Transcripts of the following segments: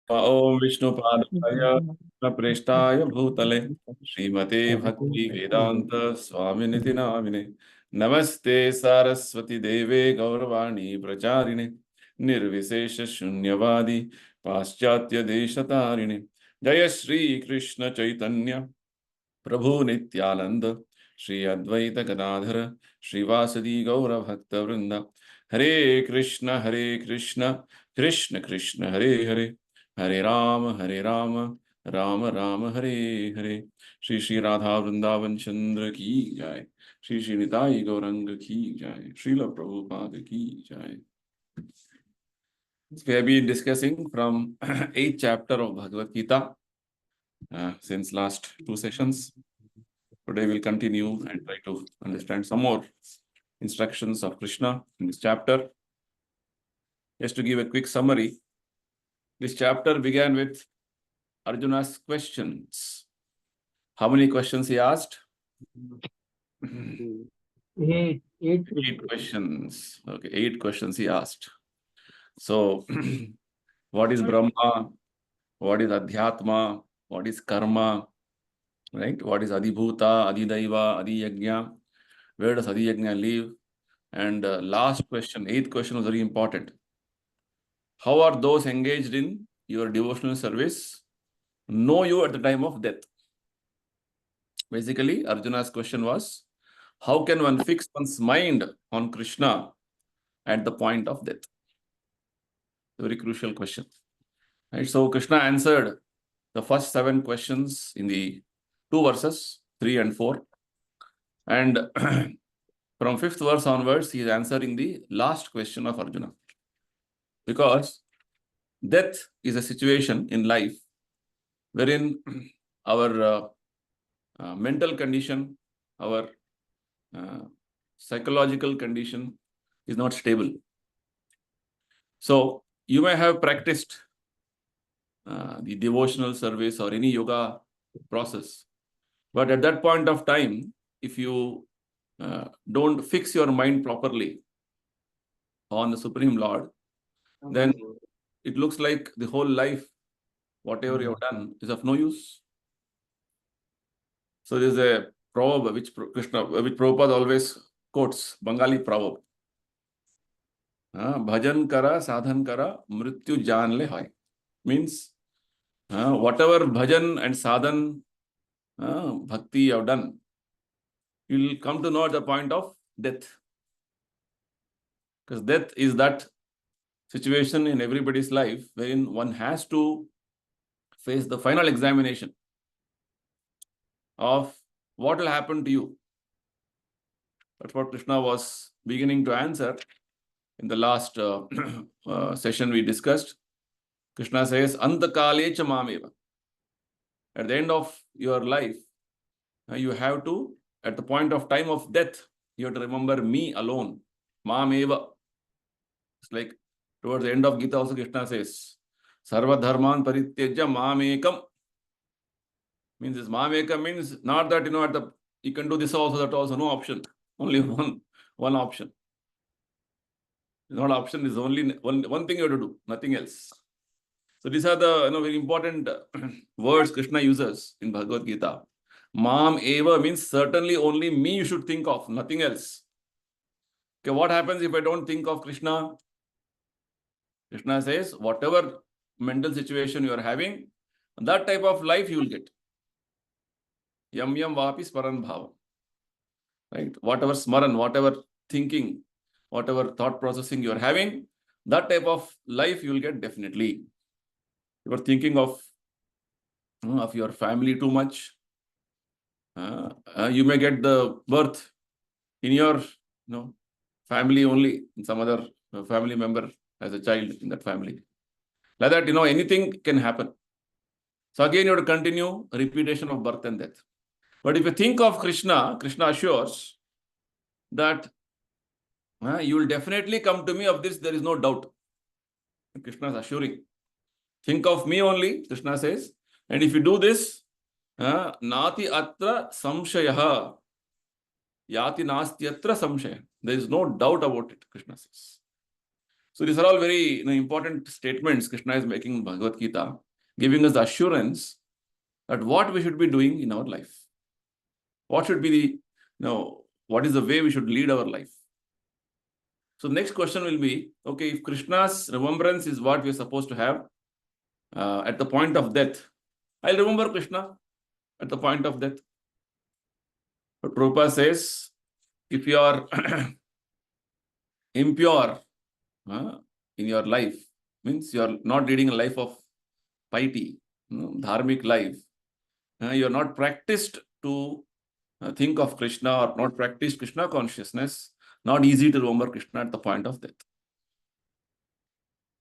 ओम विष्णुपादाय प्रेष्ठाय भूतले श्रीमते भक्ति वेदांत स्वामिनिति नामिने नमस्ते सारस्वती देवे गौरवाणी प्रचारिणे निर्विशेष शून्यवादी पाश्चात्य देशतारिणे जय श्री कृष्ण चैतन्य प्रभु नित्यानंद श्री अद्वैत गदाधर श्रीवासदि गौर भक्त वृंद हरे कृष्ण कृष्ण कृष्ण हरे हरे हरे राम राम राम हरे हरे श्री श्री राधा वृंदावन चंद्र की जय श्री श्री निताई गौरंग की जय श्रील प्रभुपाद की जय. We have been discussing from 8th chapter of Bhagavad Gita since last two sessions. Today we'll continue and try to understand some more instructions of Krishna in this chapter. Just to give a quick summary, this chapter began with Arjuna's questions. How many questions he asked? Eight questions. Okay, 8 questions he asked. So, what is Brahma? What is Adhyatma? What is Karma? Right? What is Adibhuta, Adidaiva, Adiyajna? Where does Adiyajna live? And last question, 8th question was very important. How are those engaged in your devotional service know you at the time of death? Basically, Arjuna's question was, how can one fix one's mind on Krishna at the point of death? A very crucial question. Right? So Krishna answered the first 7 questions in the 2 verses, 3 and 4. And from 5th verse onwards, he is answering the last question of Arjuna. Because death is a situation in life wherein our mental condition, our psychological condition is not stable. So you may have practiced the devotional service or any yoga process, but at that point of time, if you don't fix your mind properly on the Supreme Lord, then it looks like the whole life, whatever you have done, is of no use. So there is a proverb which Prabhupada always quotes, Bengali proverb. Bhajan kara, sadhan kara, mrityu jaan le hai. Means whatever bhajan and sadhan, bhakti you have done, you will come to know at the point of death. Because death is that situation in everybody's life wherein one has to face the final examination of what will happen to you. That's what Krishna was beginning to answer in the last session we discussed. Krishna says, Antakale cha mameva. At the end of your life, you have to, at the point of time of death, you have to remember me alone. Mameva. It's like towards the end of Gita also Krishna says, Sarva dharman parityajya mamekam. Means this mamekam means not that, you can do this also, that also, no option. Only one option. It's not option, is only one thing you have to do, nothing else. So these are the very important words Krishna uses in Bhagavad Gita. Mam eva means certainly only me you should think of, nothing else. Okay, what happens if I don't think of Krishna? Krishna says, whatever mental situation you are having, that type of life you will get. Yam yam vapi smaran bhava. Right? Whatever smaran, whatever thinking, whatever thought processing you are having, that type of life you will get definitely. You are thinking of your family too much. You may get the birth in your family only, in some other family member as a child in that family. Like that, anything can happen. So again, you have to continue repetition of birth and death. But if you think of Krishna, Krishna assures that you will definitely come to me. Of this, there is no doubt. Krishna is assuring. Think of me only, Krishna says. And if you do this, nati atra samshayaha, yati nasti atra samshaya. There is no doubt about it, Krishna says. So these are all very important statements Krishna is making in Bhagavad Gita, giving us the assurance that what we should be doing in our life. What should be what is the way we should lead our life? So next question will be, okay, if Krishna's remembrance is what we are supposed to have at the point of death, I'll remember Krishna at the point of death. But Prabhupada says, if you are impure in your life, means you are not leading a life of piety, dharmic life, you are not practiced to think of Krishna or not practiced Krishna consciousness, not easy to remember Krishna at the point of death.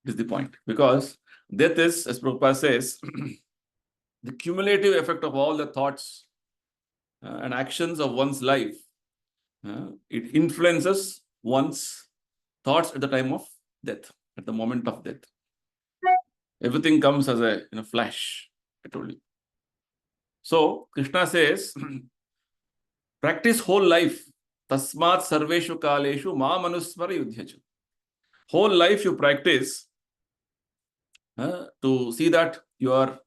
This is the point. Because death is, as Prabhupada says, the cumulative effect of all the thoughts and actions of one's life. It influences one's thoughts at the time of death, at the moment of death. Everything comes as a flash, I told you. So Krishna says, practice whole life. Tasmat sarveshu kaleshu ma manusmara yudhyacha. Whole life you practice to see that your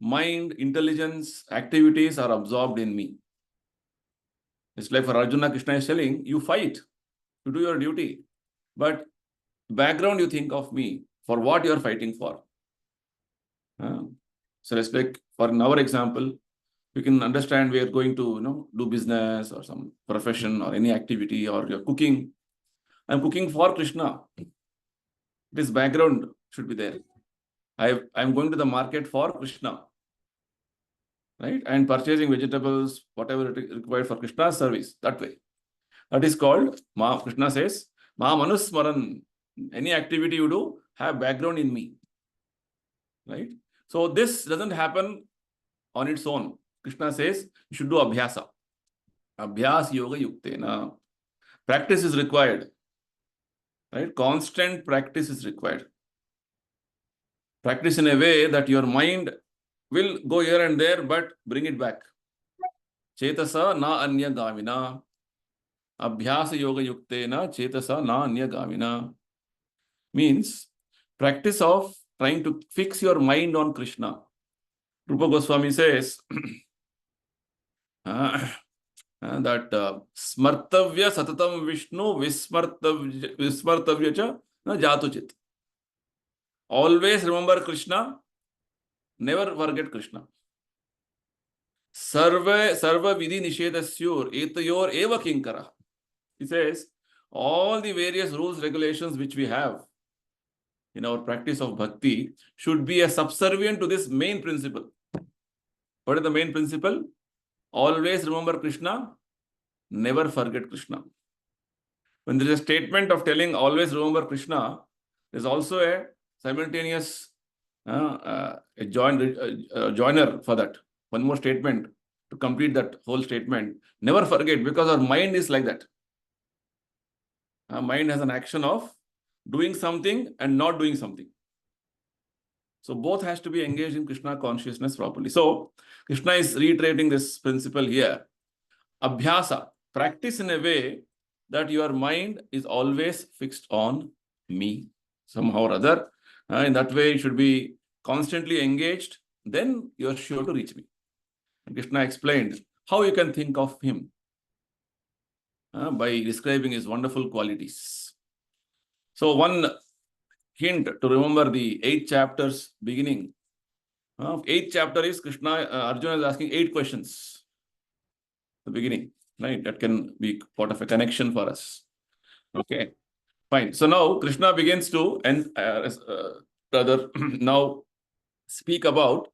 mind, intelligence, activities are absorbed in me. It's like for Arjuna, Krishna is telling, you fight, you do your duty. But background, you think of me for what you are fighting for. So it's like, for in our example, you can understand we are going to do business or some profession or any activity, or you're cooking. I'm cooking for Krishna. This background should be there. I'm going to the market for Krishna, right? And purchasing vegetables, whatever it is required for Krishna's service, that way. That is called, Krishna says, Ma Manusmaran. Any activity you do, have background in me, right? So this doesn't happen on its own. Krishna says, you should do abhyasa. Abhyas yoga yuktena. Practice is required, right? Constant practice is required. Practice in a way that your mind will go here and there, but bring it back. Chetasa na anya gamina. Abhyasa yoga yuktena chetasa na anya gamina. Means practice of trying to fix your mind on Krishna. Rupa Goswami says that smartavya satatam Vishnu vismartavya cha na jatuchit. Always remember Krishna, never forget Krishna. Sarva vidhi nishedhasyur etayor eva kinkara. He says, all the various rules, regulations which we have in our practice of bhakti should be a subservient to this main principle. What is the main principle? Always remember Krishna, never forget Krishna. When there is a statement of telling always remember Krishna, there is also a simultaneous joiner for that. One more statement to complete that whole statement. Never forget, because our mind is like that. Our mind has an action of doing something and not doing something. So both has to be engaged in Krishna consciousness properly. So Krishna is reiterating this principle here. Abhyasa, practice in a way that your mind is always fixed on me somehow or other. In that way, you should be constantly engaged. Then you are sure to reach me. And Krishna explained how you can think of him by describing his wonderful qualities. So one hint to remember the 8 chapters beginning. 8th chapter is Arjuna is asking 8 questions. The beginning, right? That can be part of a connection for us. Okay, fine. So now Krishna begins to now speak about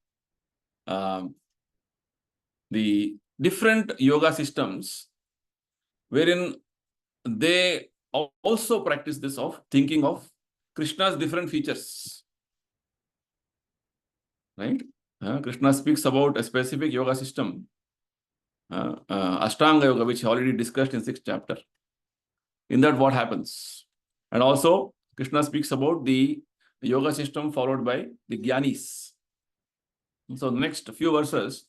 the different yoga systems wherein they also practice this of thinking of Krishna's different features. Right? Krishna speaks about a specific yoga system, Ashtanga Yoga, which he already discussed in 6th chapter. In that, what happens? And also, Krishna speaks about the yoga system followed by the Jnanis. So, the next few verses,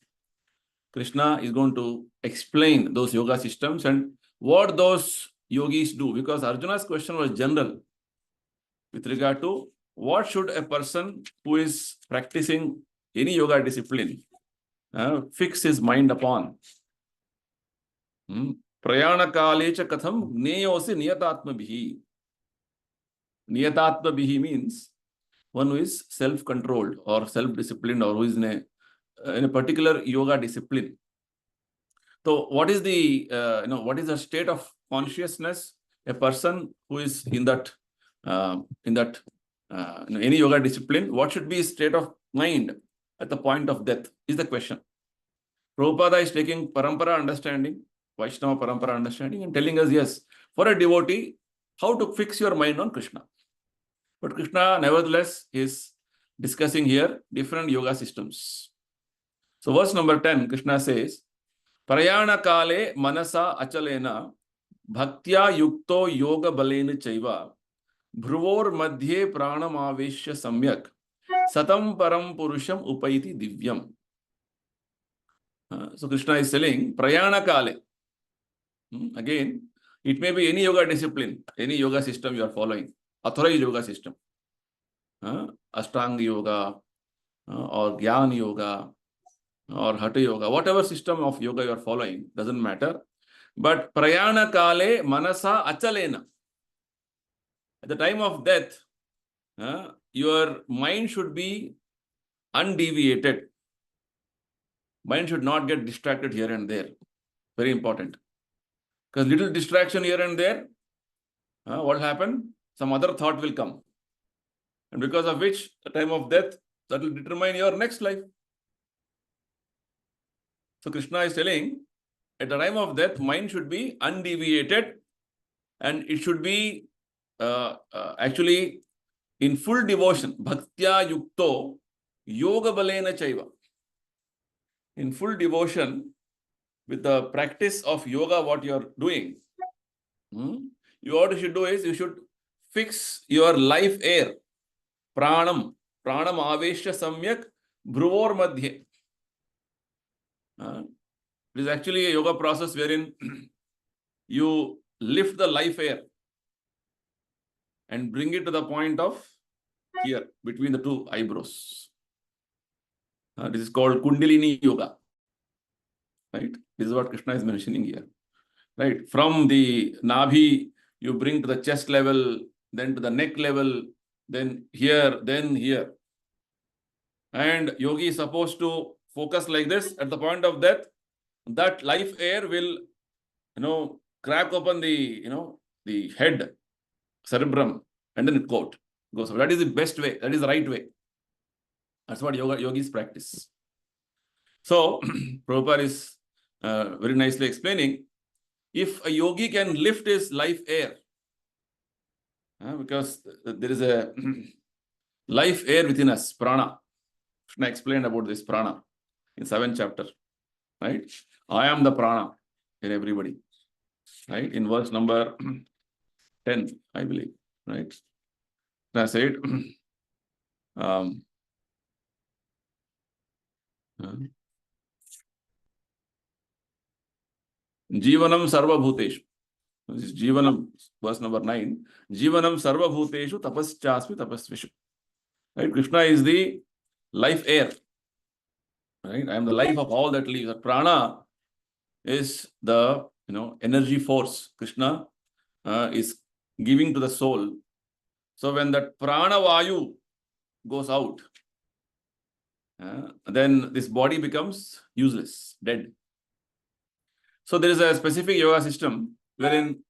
Krishna is going to explain those yoga systems and what those yogis do. Because Arjuna's question was general. with regard to what should a person who is practicing any yoga discipline fix his mind upon. Prayana kalecha katham neyosi niyatatmabhihi. Niyatatmabhihi means one who is self-controlled or self-disciplined, or who is in a particular yoga discipline. So what is the what is the state of consciousness a person who is in that any yoga discipline, what should be his state of mind at the point of death is the question. Prabhupada is taking parampara understanding, Vaishnava parampara understanding, and telling us, yes, for a devotee, how to fix your mind on Krishna. But Krishna, nevertheless, is discussing here different yoga systems. So verse number 10, Krishna says, Prayana kale manasa achalena bhaktya yukto yoga balena chaiva bhruvor madhye pranam aveshya samyak satam param purusham upaiti divyam. So Krishna is telling, Prayana kale. Again, it may be any yoga discipline, any yoga system you are following, authorized yoga system. Ashtanga yoga or Jnana yoga or Hatha yoga, whatever system of yoga you are following, doesn't matter. But prayana kale manasa achalena. At the time of death, your mind should be undeviated. Mind should not get distracted here and there. Very important. Because little distraction here and there, what will happen? Some other thought will come. And because of which, the time of death, that will determine your next life. So Krishna is telling, at the time of death, mind should be undeviated, and it should be actually in full devotion. Bhaktya yukto yoga balena chaiva. In full devotion with the practice of yoga, what you are doing, what you should do is, you should fix your life air. Pranam aveshya samyak bhruvor madhye. It is actually a yoga process wherein you lift the life air and bring it to the point of here, between the two eyebrows. This is called Kundalini yoga. Right? This is what Krishna is mentioning here. Right? From the Nabhi, you bring to the chest level, then to the neck level, then here, then here. And yogi is supposed to focus like this. At the point of death, that life air will, crack open the head, cerebrum, and then it goes. That is the best way. That is the right way. That's what yogis practice. So, Prabhupada is very nicely explaining, if a yogi can lift his life air, because there is a life air within us, prana. Krishna explained about this prana in 7th chapter. Right? I am the prana in everybody. Right? In verse number 10, I believe. Right? I said, Jivanam sarva bhuteshu. This is Jivanam, verse number 9. Jivanam sarva bhuteshu tapaschasmi tapasvishu. Right? Krishna is the life air. Right? I am the life of all that lives. Prana is the energy force Krishna is giving to the soul. So when that prana vayu goes out, then this body becomes useless, dead. So there is a specific yoga system wherein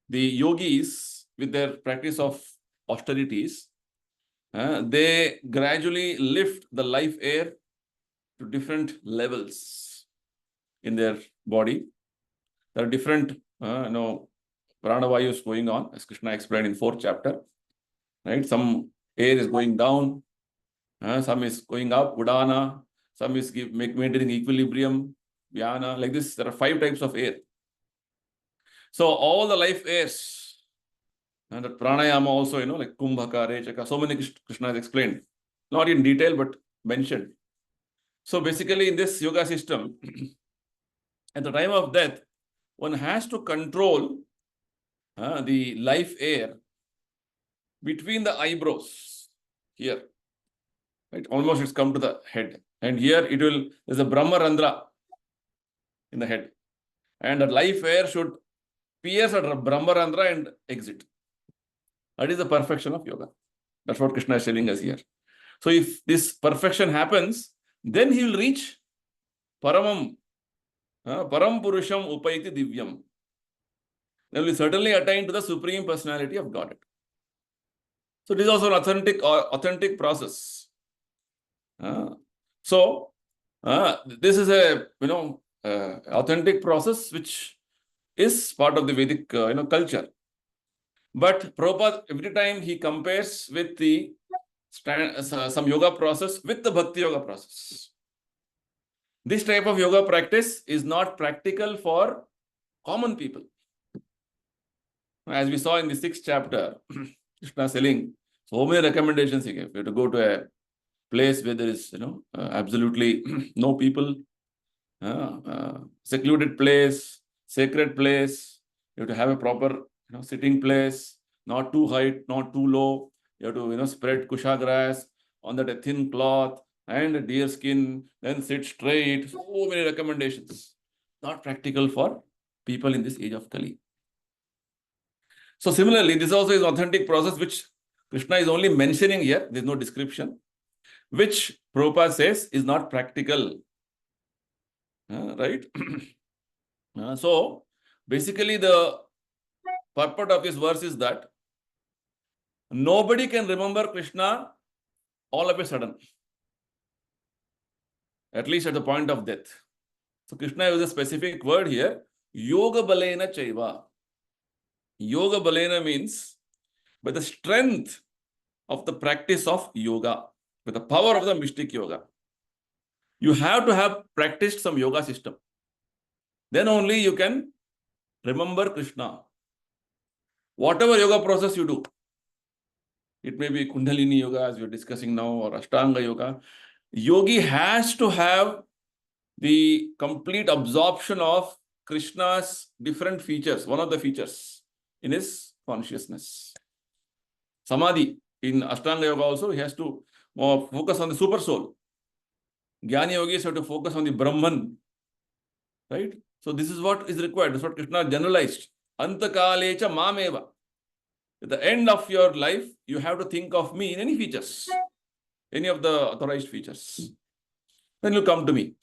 the yogis, with their practice of austerities, they gradually lift the life air to different levels in their body. There are different, pranavayus going on, as Krishna explained in 4th chapter. Right? Some air is going down, some is going up, udana, some is maintaining equilibrium, vyana, like this. There are 5 types of air. So all the life airs, and the pranayama also, like kumbhaka, rechaka, so many Krishna has explained. Not in detail, but mentioned. So basically in this yoga system, at the time of death, one has to control the life air between the eyebrows here. Right? Almost it's come to the head. And here there's a Brahma Randra in the head. And the life air should pierce at Brahma Randra and exit. That is the perfection of yoga. That's what Krishna is telling us here. So if this perfection happens, then he will reach Paramam, Param Purusham Upaiti Divyam. Then will certainly attain to the Supreme Personality of Godhead. So this is also an authentic process. This is a authentic process which is part of the Vedic culture. But Prabhupada, every time he compares with some yoga process with the Bhakti yoga process. This type of yoga practice is not practical for common people. As we saw in the 6th chapter, Krishna telling so many recommendations he gave. You have to go to a place where there is absolutely no people, secluded place, sacred place. You have to have a proper sitting place, not too high, not too low. You have to spread kusha grass on that a thin cloth and a deer skin, then sit straight. So many recommendations. Not practical for people in this age of Kali. So similarly, this also is an authentic process which Krishna is only mentioning here. There is no description, which Prabhupada says is not practical. Right? So basically the purport of this verse is that nobody can remember Krishna all of a sudden, at least at the point of death. So Krishna uses a specific word here, yoga balena chaiva. Yoga balena means by the strength of the practice of yoga, with the power of the mystic yoga. You have to have practiced some yoga system. Then only you can remember Krishna. Whatever yoga process you do, it may be Kundalini yoga as we're discussing now, or Ashtanga yoga. Yogi has to have the complete absorption of Krishna's different features, one of the features in his consciousness. Samadhi, in Ashtanga yoga also, he has to focus on the super soul. Jnani yogis have to focus on the Brahman. Right? So this is what is required. This is what Krishna generalized. Antakalecha mameva. At the end of your life, you have to think of me in any features, any of the authorized features. Then you come to me.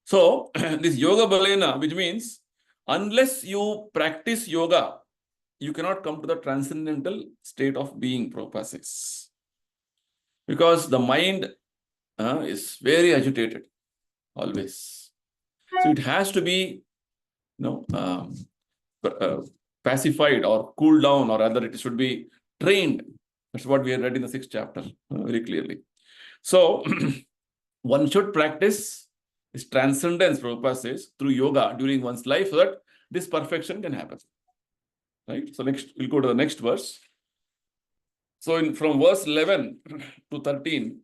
So this yoga balena, which means unless you practice yoga, you cannot come to the transcendental state of being, Prabhupada says. Because the mind is very agitated, always. So it has to be pacified or cooled down, or rather it should be trained. That's what we have read in the 6th chapter very clearly. So one should practice this transcendence, Prabhupada says, through yoga during one's life so that this perfection can happen. Right? So next, we'll go to the next verse. So from verse 11 to 13,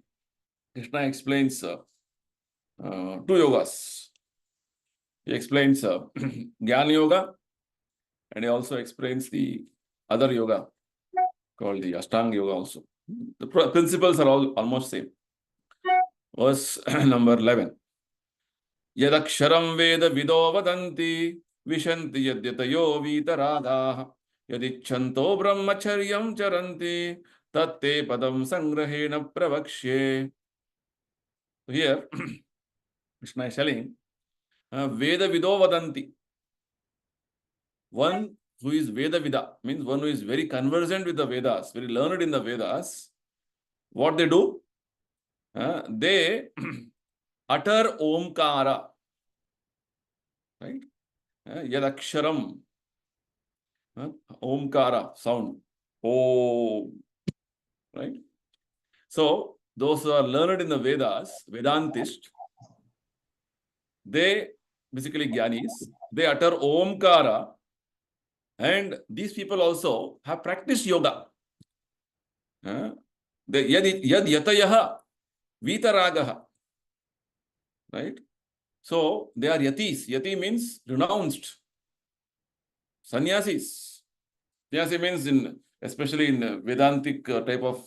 Krishna explains 2 yogas. He explains Jnana Yoga, and he also explains the other yoga called the Ashtanga Yoga also. The principles are all almost same. Verse number 11. Yadaksharam veda vido vadanti vishanti yadyatayo vitaragaha yadichanto brahmacharyam charanti tatte padam sangrahena pravakshe. So here, Krishna is telling, Veda vido vadanti. One who is Veda vida means one who is very conversant with the Vedas, very learned in the Vedas. What they do? They utter Omkara. Right? Yadaksharam. Omkara, sound. Om. Right? So, those who are learned in the Vedas, Vedantist, they, basically Jnanis, they utter Omkara, and these people also have practiced yoga. Yad yatayaha vitaragaha. Right? So, they are yatis. Yati means renounced. Sannyasis. Sannyasi means in especially in Vedantic type of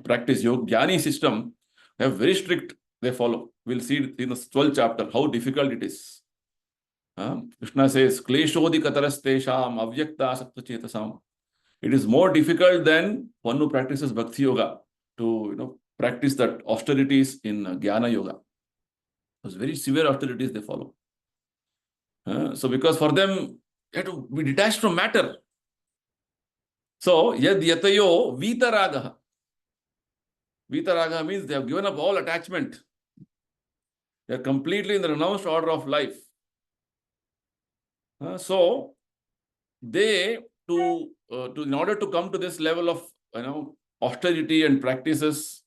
practice, yoga, jnani system, they have very strict, they follow. We'll see in the 12th chapter how difficult it is. Krishna says, Kleshodi katarastesham avyakta saktachetasam. It is more difficult than one who practices bhakti yoga to practice that austerities in jnana yoga. Those very severe austerities they follow. So because for them, they have to be detached from matter. So, yad yatayo vitaragaha. Vitaragaha means they have given up all attachment. They are completely in the renounced order of life. So, they in order to come to this level of austerity and practices,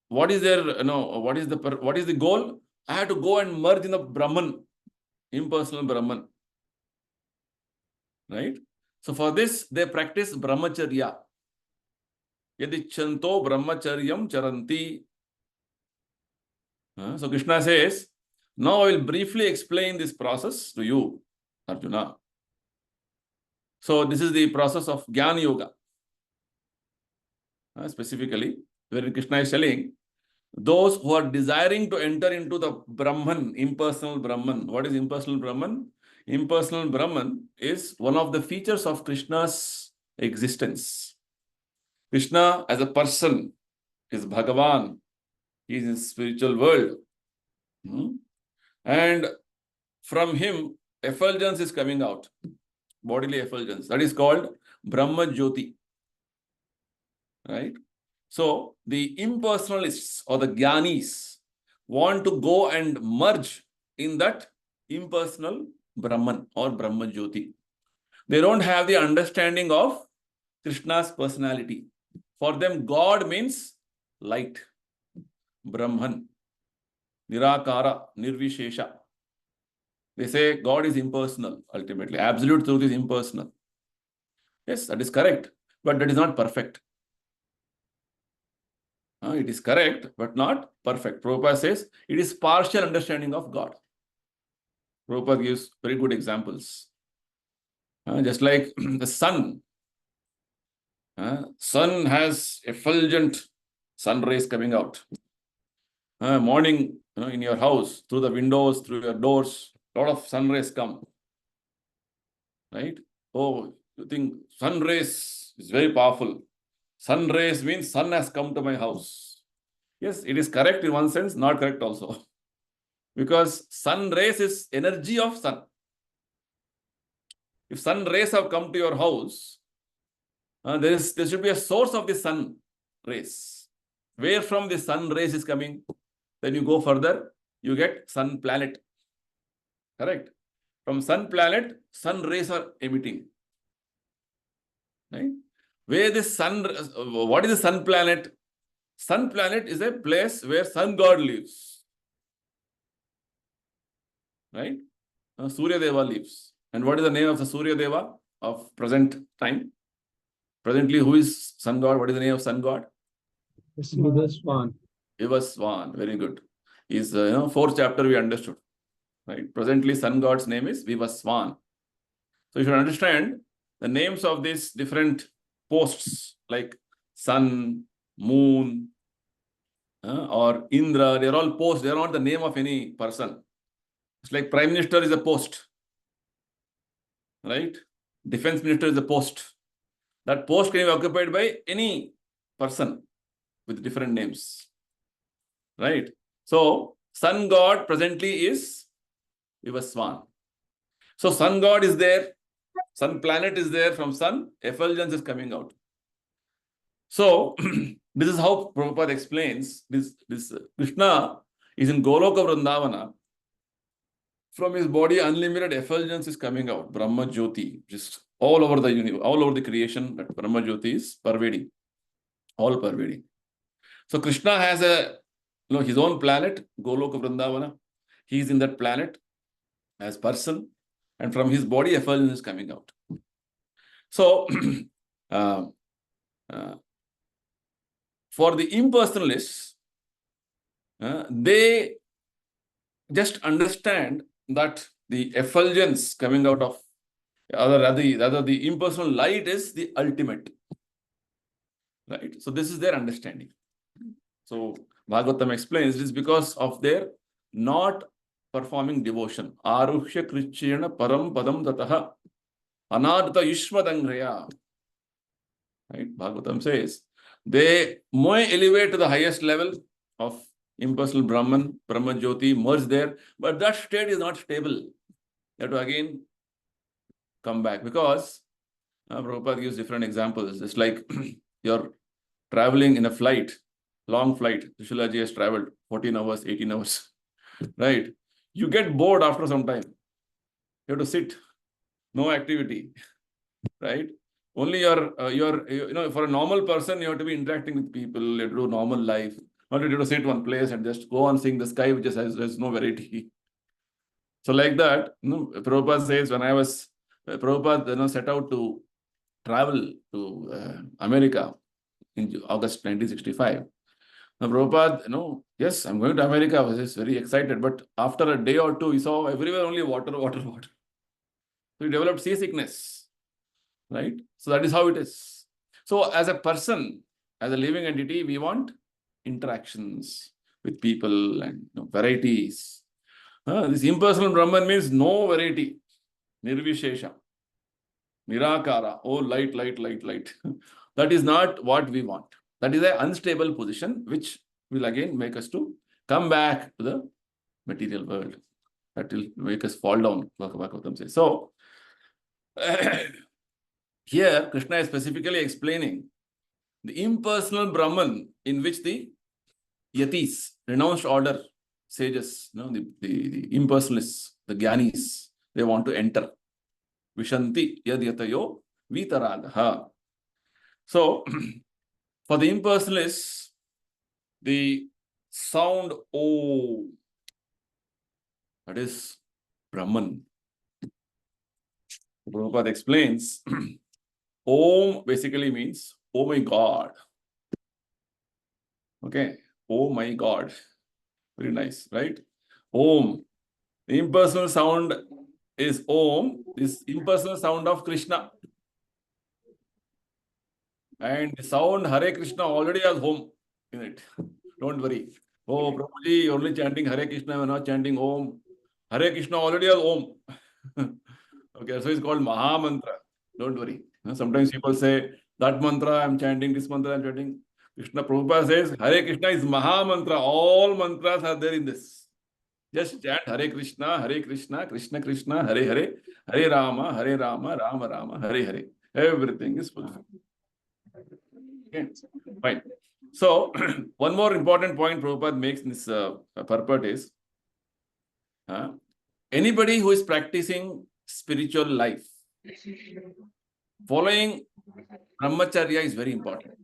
what is their what is the goal? I have to go and merge in the Brahman, impersonal Brahman, right? So for this they practice brahmacharya. Yadichanto brahmacharyam charanti. So Krishna says, now I will briefly explain this process to you, Arjuna. So this is the process of Jnana Yoga. Specifically, wherein Krishna is telling those who are desiring to enter into the Brahman, impersonal Brahman. What is impersonal Brahman? Impersonal Brahman is one of the features of Krishna's existence. Krishna as a person is Bhagavan. He is in the spiritual world. And from him, effulgence is coming out. Bodily effulgence. That is called Brahma Jyoti. Right? So, the impersonalists or the Jnanis want to go and merge in that impersonal Brahman or Brahma Jyoti. They don't have the understanding of Krishna's personality. For them, God means light. Brahman. Nirakara. Nirvishesha. They say God is impersonal, ultimately. Absolute truth is impersonal. Yes, that is correct. But that is not perfect. It is correct, but not perfect. Prabhupada says it is partial understanding of God. Prabhupada gives very good examples. Just like the sun. Sun has effulgent sun rays coming out. Morning, in your house, through the windows, through your doors, a lot of sun rays come. Right? Oh, you think sun rays is very powerful. Sun rays means sun has come to my house. Yes, it is correct in one sense, not correct also. Because sun rays is energy of sun. If sun rays have come to your house, there should be a source of the sun rays. Where from the sun rays is coming? Then you go further, you get sun planet. Correct? From sun planet, sun rays are emitting. Right? Where the sun, what is the sun planet? Sun planet is a place where sun god lives. Right? Surya Deva lives. And what is the name of the Surya Deva of present time? Presently, who is sun god? What is the name of sun god? Vivaswan. Vivaswan. Very good. Is fourth chapter we understood. Right? Presently, sun god's name is Vivaswan. So you should understand the names of these different posts like sun, moon, or Indra. They're all posts. They're not the name of any person. It's like Prime Minister is a post. Right? Defense Minister is a post. That post can be occupied by any person with different names. Right? So, sun god presently is Vivaswan. So, sun god is there. Sun planet is there. From sun, effulgence is coming out. So, this is how Prabhupada explains this Krishna is in Goloka Vrindavana. From his body, unlimited effulgence is coming out. Brahma Jyoti, just all over the universe, all over the creation, that Brahma Jyoti is pervading, all pervading. So Krishna has his own planet, Goloka Vrindavana. He is in that planet as person, and from his body, effulgence is coming out. So, for the impersonalists, they just understand that the effulgence coming out of Rather the impersonal light is the ultimate. Right? So this is their understanding. So Bhagavatam explains it is because of their not performing devotion. Aruhya krichyana param padam tataha anadata yushmadangraya. Right? Bhagavatam says they may elevate to the highest level of impersonal Brahman, Brahman Jyoti, merge there, but that state is not stable. You have to again come back because Prabhupada gives different examples. It's like you're traveling in a flight, long flight. Sushila has traveled 14 hours, 18 hours, right? You get bored after some time. You have to sit, no activity, right? Only for a normal person, you have to be interacting with people, you have to do normal life. Not you have to sit one place and just go on seeing the sky, which has no variety. So like that, Prabhupada says, when Prabhupada set out to travel to America in August 1965. Now, Prabhupada, yes, I'm going to America. I was just very excited. But after a day or two, he saw everywhere only water, water, water. So he developed seasickness, right? So that is how it is. So as a person, as a living entity, we want interactions with people and varieties. This impersonal Brahman means no variety. Nirvishesha. Nirakara. Oh, light, light, light, light. That is not what we want. That is an unstable position, which will again make us to come back to the material world. That will make us fall down, Bhagavatam says. So, here Krishna is specifically explaining the impersonal Brahman in which the yatis, renounced order sages, the impersonalists, the Gyanis, they want to enter. Vishanti yad yatayo vitaragaha. So, for the impersonalists, the sound Om, that is Brahman. Prabhupada explains, Om basically means, oh my God. Okay, oh my God. Very nice, right? Om. The impersonal sound is Om, this impersonal sound of Krishna. And the sound Hare Krishna already has Om in it. Don't worry. Oh, Prabhuji, you're only chanting Hare Krishna, we're not chanting Om. Hare Krishna already has Om. Okay, so it's called Maha Mantra. Don't worry. Sometimes people say, that mantra I'm chanting, this mantra I'm chanting. Krishna Prabhupada says, Hare Krishna is Maha Mantra. All mantras are there in this. Just chant Hare Krishna, Krishna Krishna, Hare Hare, Hare Rama, Rama Rama, Hare Hare. Everything is fulfilled. Okay, fine. So, one more important point Prabhupada makes in this purport is, anybody who is practicing spiritual life, following brahmacharya is very important.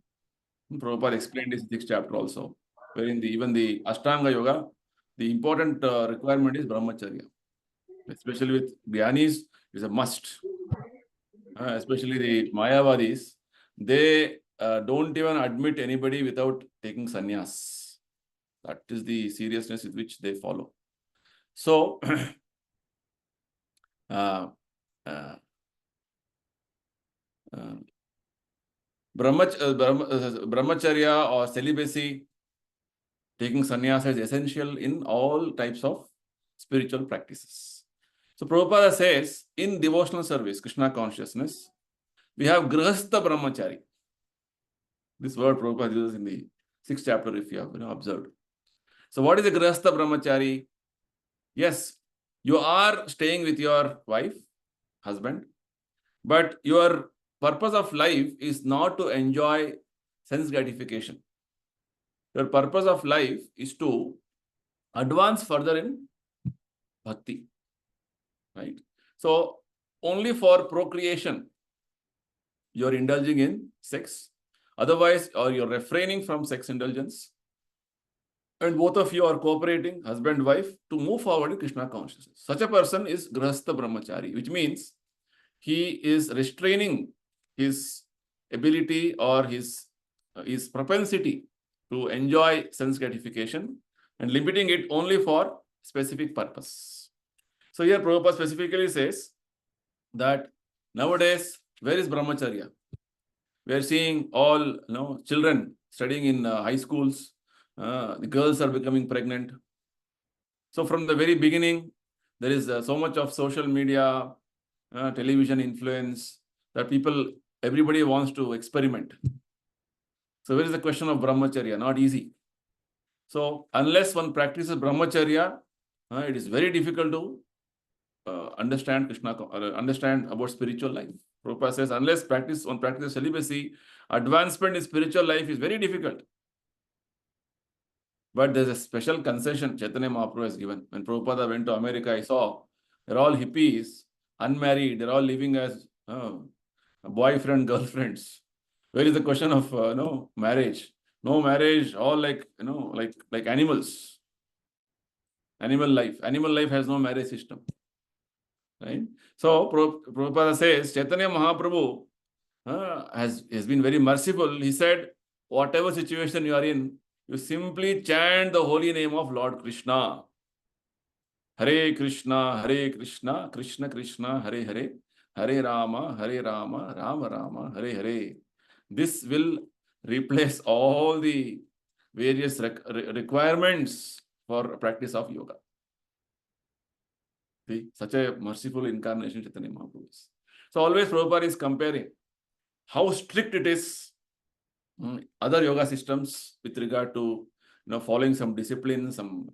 Prabhupada explained this in this chapter also, wherein even the Ashtanga Yoga, the important requirement is brahmacharya. Especially with Dhyanis, it's a must. Especially the Mayavadis, they don't even admit anybody without taking sannyas. That is the seriousness with which they follow. So, brahmacharya or celibacy, taking sannyasa is essential in all types of spiritual practices. So Prabhupada says, in devotional service, Krishna consciousness, we have grihastha brahmachari. This word Prabhupada uses in the 6th chapter, if you have observed. So what is a grihastha brahmachari? Yes, you are staying with your wife, husband, but your purpose of life is not to enjoy sense gratification. Your purpose of life is to advance further in bhakti, right? So, only for procreation, you're indulging in sex. Otherwise, or you're refraining from sex indulgence. And both of you are cooperating, husband, wife, to move forward in Krishna consciousness. Such a person is grihastha brahmachari, which means he is restraining his ability or his propensity to enjoy sense gratification and limiting it only for specific purpose. So here Prabhupada specifically says that Nowadays, where is brahmacharya? We are seeing all children studying in high schools. The girls are becoming pregnant. So from the very beginning, there is so much of social media, television influence that everybody wants to experiment. So where is the question of brahmacharya? Not easy. So unless one practices brahmacharya, it is very difficult to understand Krishna, understand about spiritual life. Prabhupada says, unless one practices celibacy, advancement in spiritual life is very difficult. But there's a special concession Chaitanya Mahaprabhu has given. When Prabhupada went to America, I saw they're all hippies, unmarried, they're all living as boyfriend, girlfriends. Where is the question of marriage? No marriage, all like animals. Animal life. Animal life has no marriage system. Right? So Prabhupada says Chaitanya Mahaprabhu has been very merciful. He said, whatever situation you are in, you simply chant the holy name of Lord Krishna. Hare Krishna, Krishna Krishna, Hare Hare, Hare Rama, Rama Rama, Hare Hare. This will replace all the various requirements for practice of yoga. See, such a merciful incarnation Chaitanya Mahaprabhu is. So always Prabhupada is comparing how strict it is other yoga systems with regard to following some discipline, some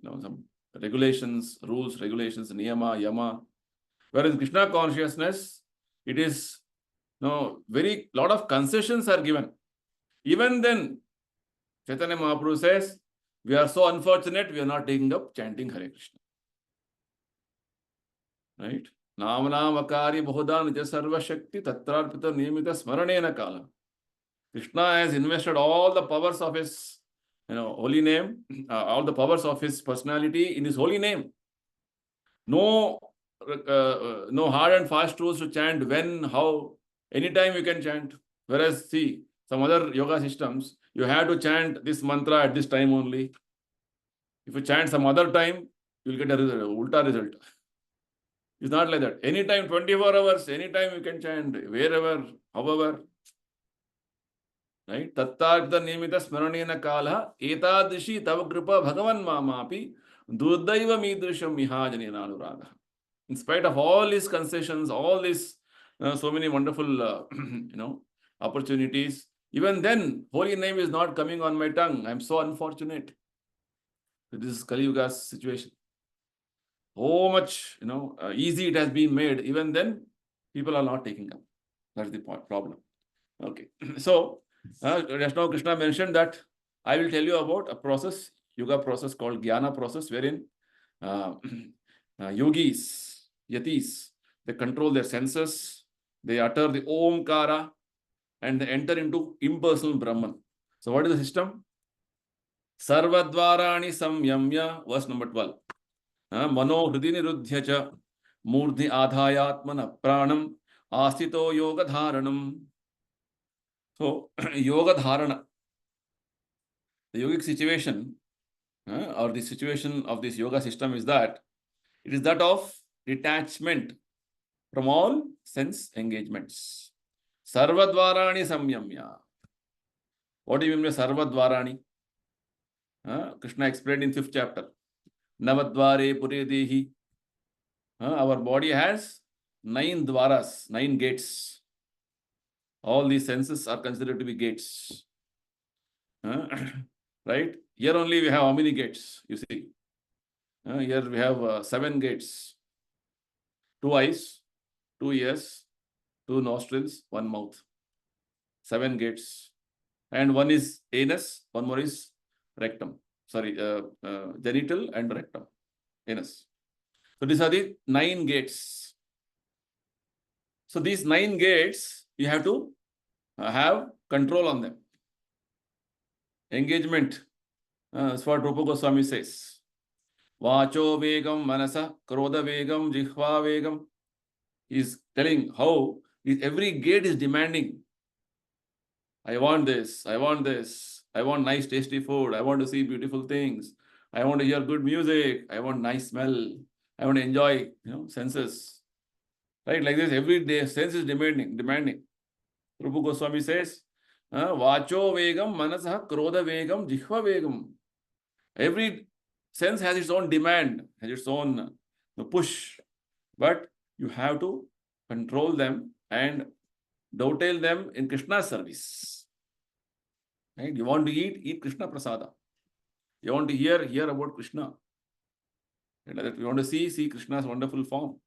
regulations, rules, regulations, niyama, yama. Whereas in Krishna consciousness, it is very lot of concessions are given. Even then, Chaitanya Mahaprabhu says, we are so unfortunate, we are not taking up chanting Hare Krishna. Right? Namanam Bahuda Nija Sarva Shakti Tatrarpita Niyamita Smaranena Kala. Krishna has invested all the powers of his holy name, all the powers of his personality in his holy name. No hard and fast rules to chant when, how, anytime you can chant. Whereas, see, some other yoga systems, you have to chant this mantra at this time only. If you chant some other time, you will get a ulta result. It's not like that. Anytime, 24 hours, anytime you can chant, wherever, however. Right? Tattarpita nimita smaranena kala etadishi tava kripa bhagavan mamapi durdaiva midrisham mihajanena anuraga. In spite of all these concessions, all these so many wonderful opportunities, even then holy name is not coming on my tongue. I'm so unfortunate. This is Kali Yuga's situation. So much easy it has been made. Even then people are not taking up. That's the problem. Okay. So just now Krishna mentioned that I will tell you about a process, yoga process called Jnana process, wherein yogis, yatis, they control their senses, they utter the Omkara, and they enter into impersonal Brahman. So what is the system? Sarvadvarani samyamya, verse number 12. Mano hridi nirudhya cha murdhi adhayatmana pranam astito yoga dharanam. So, yoga dharana, the yogic situation or the situation of this yoga system is that it is that of detachment from all sense engagements. Sarvadvarani samyamya. What do you mean by Sarvadvarani? Krishna explained in 5th chapter. Navadvare pure dehi. Our body has 9 dwaras, 9 gates. All these senses are considered to be gates. Right? Here only we have how many gates? You see. Here we have 7 gates. 2 eyes, 2 ears, 2 nostrils, 1 mouth. 7 gates. And one is anus, one more is rectum. Sorry, genital and rectum. Anus. So these are the 9 gates. So these 9 gates, you have to have control on them. Engagement. That's what Rupa Goswami says. Vacho vegam manasa krodha vegam jihva vegam. He is telling how every gate is demanding. I want this, I want this, I want nice tasty food, I want to see beautiful things, I want to hear good music, I want nice smell, I want to enjoy senses. Right? Like this, every day, sense is demanding. Rupa Goswami says, Vacho vegam, manasah krodha vegam, jihva vegam. Every sense has its own demand, has its own push. But you have to control them and dovetail them in Krishna's service. Right? You want to eat Krishna Prasada. You want to hear about Krishna. Right? You want to see Krishna's wonderful form.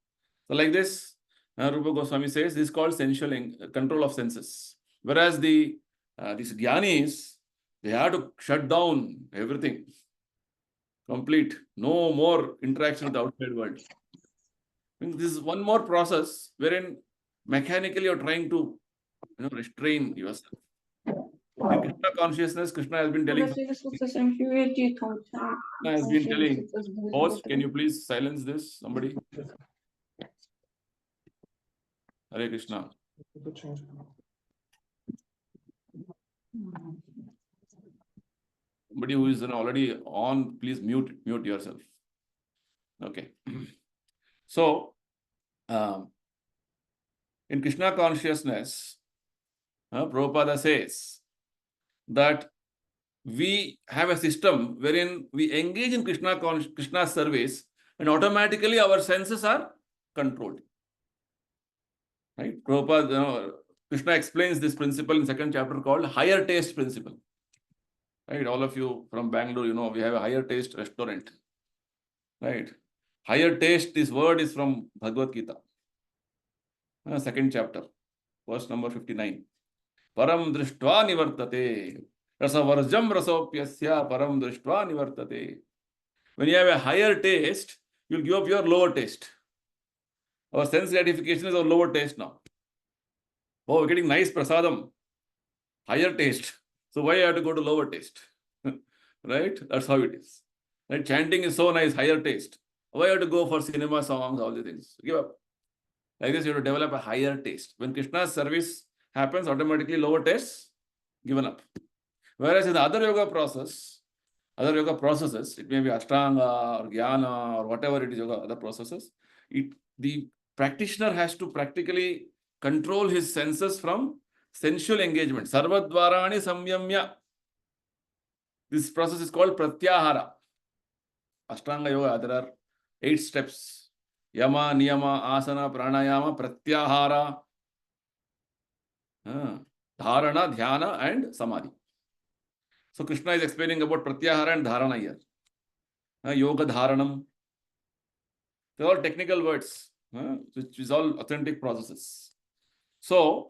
So like this, Rupa Goswami says, this is called sensual control of senses. Whereas these jnanis, they have to shut down everything. Complete. No more interaction with the outside world. This is one more process wherein mechanically you're trying to restrain yourself. In Krishna consciousness, Krishna has been telling, host, can you please silence this? Somebody? Hare Krishna. Somebody who is already on, please mute yourself. Okay. So, in Krishna consciousness, Prabhupada says that we have a system wherein we engage in Krishna service and automatically our senses are controlled. Right? Prabhupada, Krishna explains this principle in second chapter called higher taste principle. Right? All of you from Bangalore, we have a higher taste restaurant. Right? Higher taste, this word is from Bhagavad Gita. Second chapter, verse number 59. Param drishtva nivartate. Rasavarjam rasopyasya param drishtva nivartate. When you have a higher taste, you'll give up your lower taste. Our sense gratification is our lower taste now. Oh, we're getting nice prasadam. Higher taste. So why you have to go to lower taste? Right? That's how it is. Right? Chanting is so nice, higher taste. Why you have to go for cinema songs, all these things? Give up. Like this, you have to develop a higher taste. When Krishna's service happens, automatically lower tastes given up. Whereas in the other yoga processes, it may be Ashtanga or Jnana or whatever it is, yoga, other processes, the practitioner has to practically control his senses from sensual engagement. Sarvadvarani samyamya. This process is called pratyahara. Ashtanga yoga, there are 8 steps. Yama, niyama, asana, pranayama, pratyahara, dharana, dhyana and samadhi. So Krishna is explaining about pratyahara and dharana here. Yoga dharanam. They're all technical words, which is all authentic processes. So,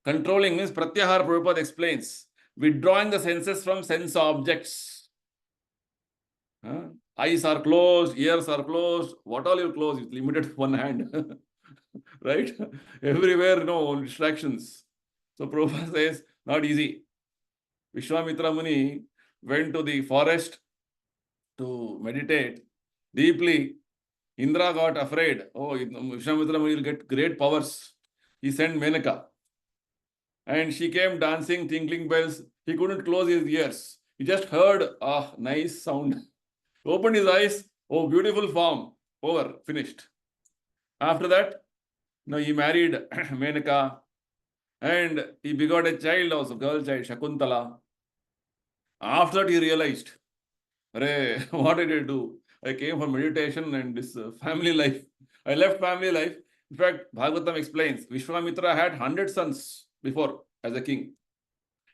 controlling means pratyahara, Prabhupada explains, withdrawing the senses from sense objects. Eyes are closed, ears are closed. What all you close? It's limited to one hand. Right? Everywhere, distractions. So Prabhupada says, not easy. Vishwamitra Muni went to the forest to meditate deeply. Indra got afraid. Oh, Vishwamitra Muni will get great powers. He sent Menaka. And she came dancing, tinkling bells. He couldn't close his ears. He just heard, nice sound. Opened his eyes. Oh, beautiful form. Over. Finished. After that, he married Menaka. And he begot a child also, girl child, Shakuntala. After that, he realized, what did I do? I came for meditation and this family life. I left family life. In fact, Bhagavatam explains, Vishwamitra had 100 sons before as a king.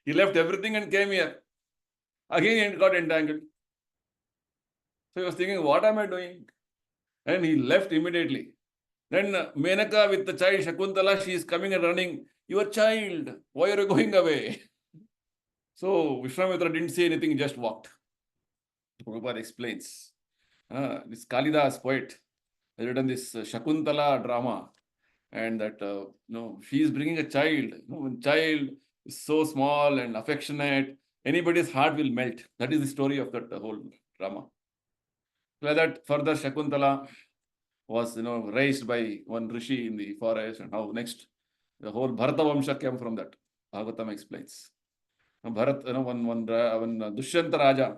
He left everything and came here. Again, he got entangled. So he was thinking, what am I doing? And he left immediately. Then Menaka with the child, Shakuntala, she is coming and running. Your child, why are you going away? So Vishwamitra didn't say anything, he just walked. Prabhupada explains. This Kalidas poet has written this Shakuntala drama. And that, she is bringing a child. When child is so small and affectionate, anybody's heart will melt. That is the story of that whole drama. Like that, further Shakuntala was, raised by one rishi in the forest, and how next the whole Bharata Vamsha came from that. Bhagavatam explains. Bharat, one Dushyanta Raja,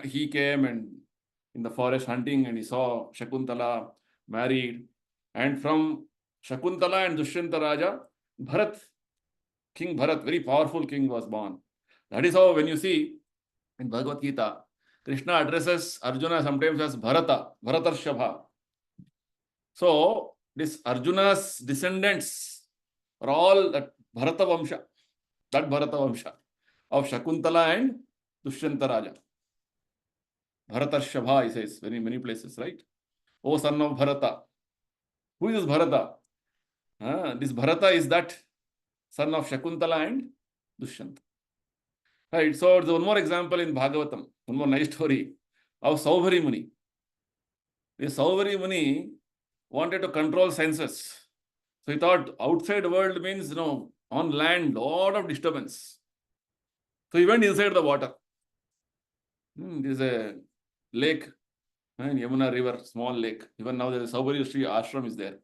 he came and in the forest hunting, and he saw Shakuntala married, And from Shakuntala and Dushyanta Raja, Bharat, King Bharat, very powerful king, was born. That is how, when you see in Bhagavad Gita, Krishna addresses Arjuna sometimes as Bharata, Bharatarshava. So, this Arjuna's descendants are all that Bharata Vamsha, of Shakuntala and Dushyanta Raja. Bharatarshava, he says, very many places, right? O son of Bharata. Who is this Bharata? This Bharata is that son of Shakuntala and Dushyanta. Right, so there's one more example in Bhagavatam, one more nice story of Saubhari Muni. This Saubhari Muni wanted to control senses. So he thought outside world means, on land, lot of disturbance. So he went inside the water. There is a lake, in Yamuna river, small lake. Even now there is a Saubhari Sri ashram is there.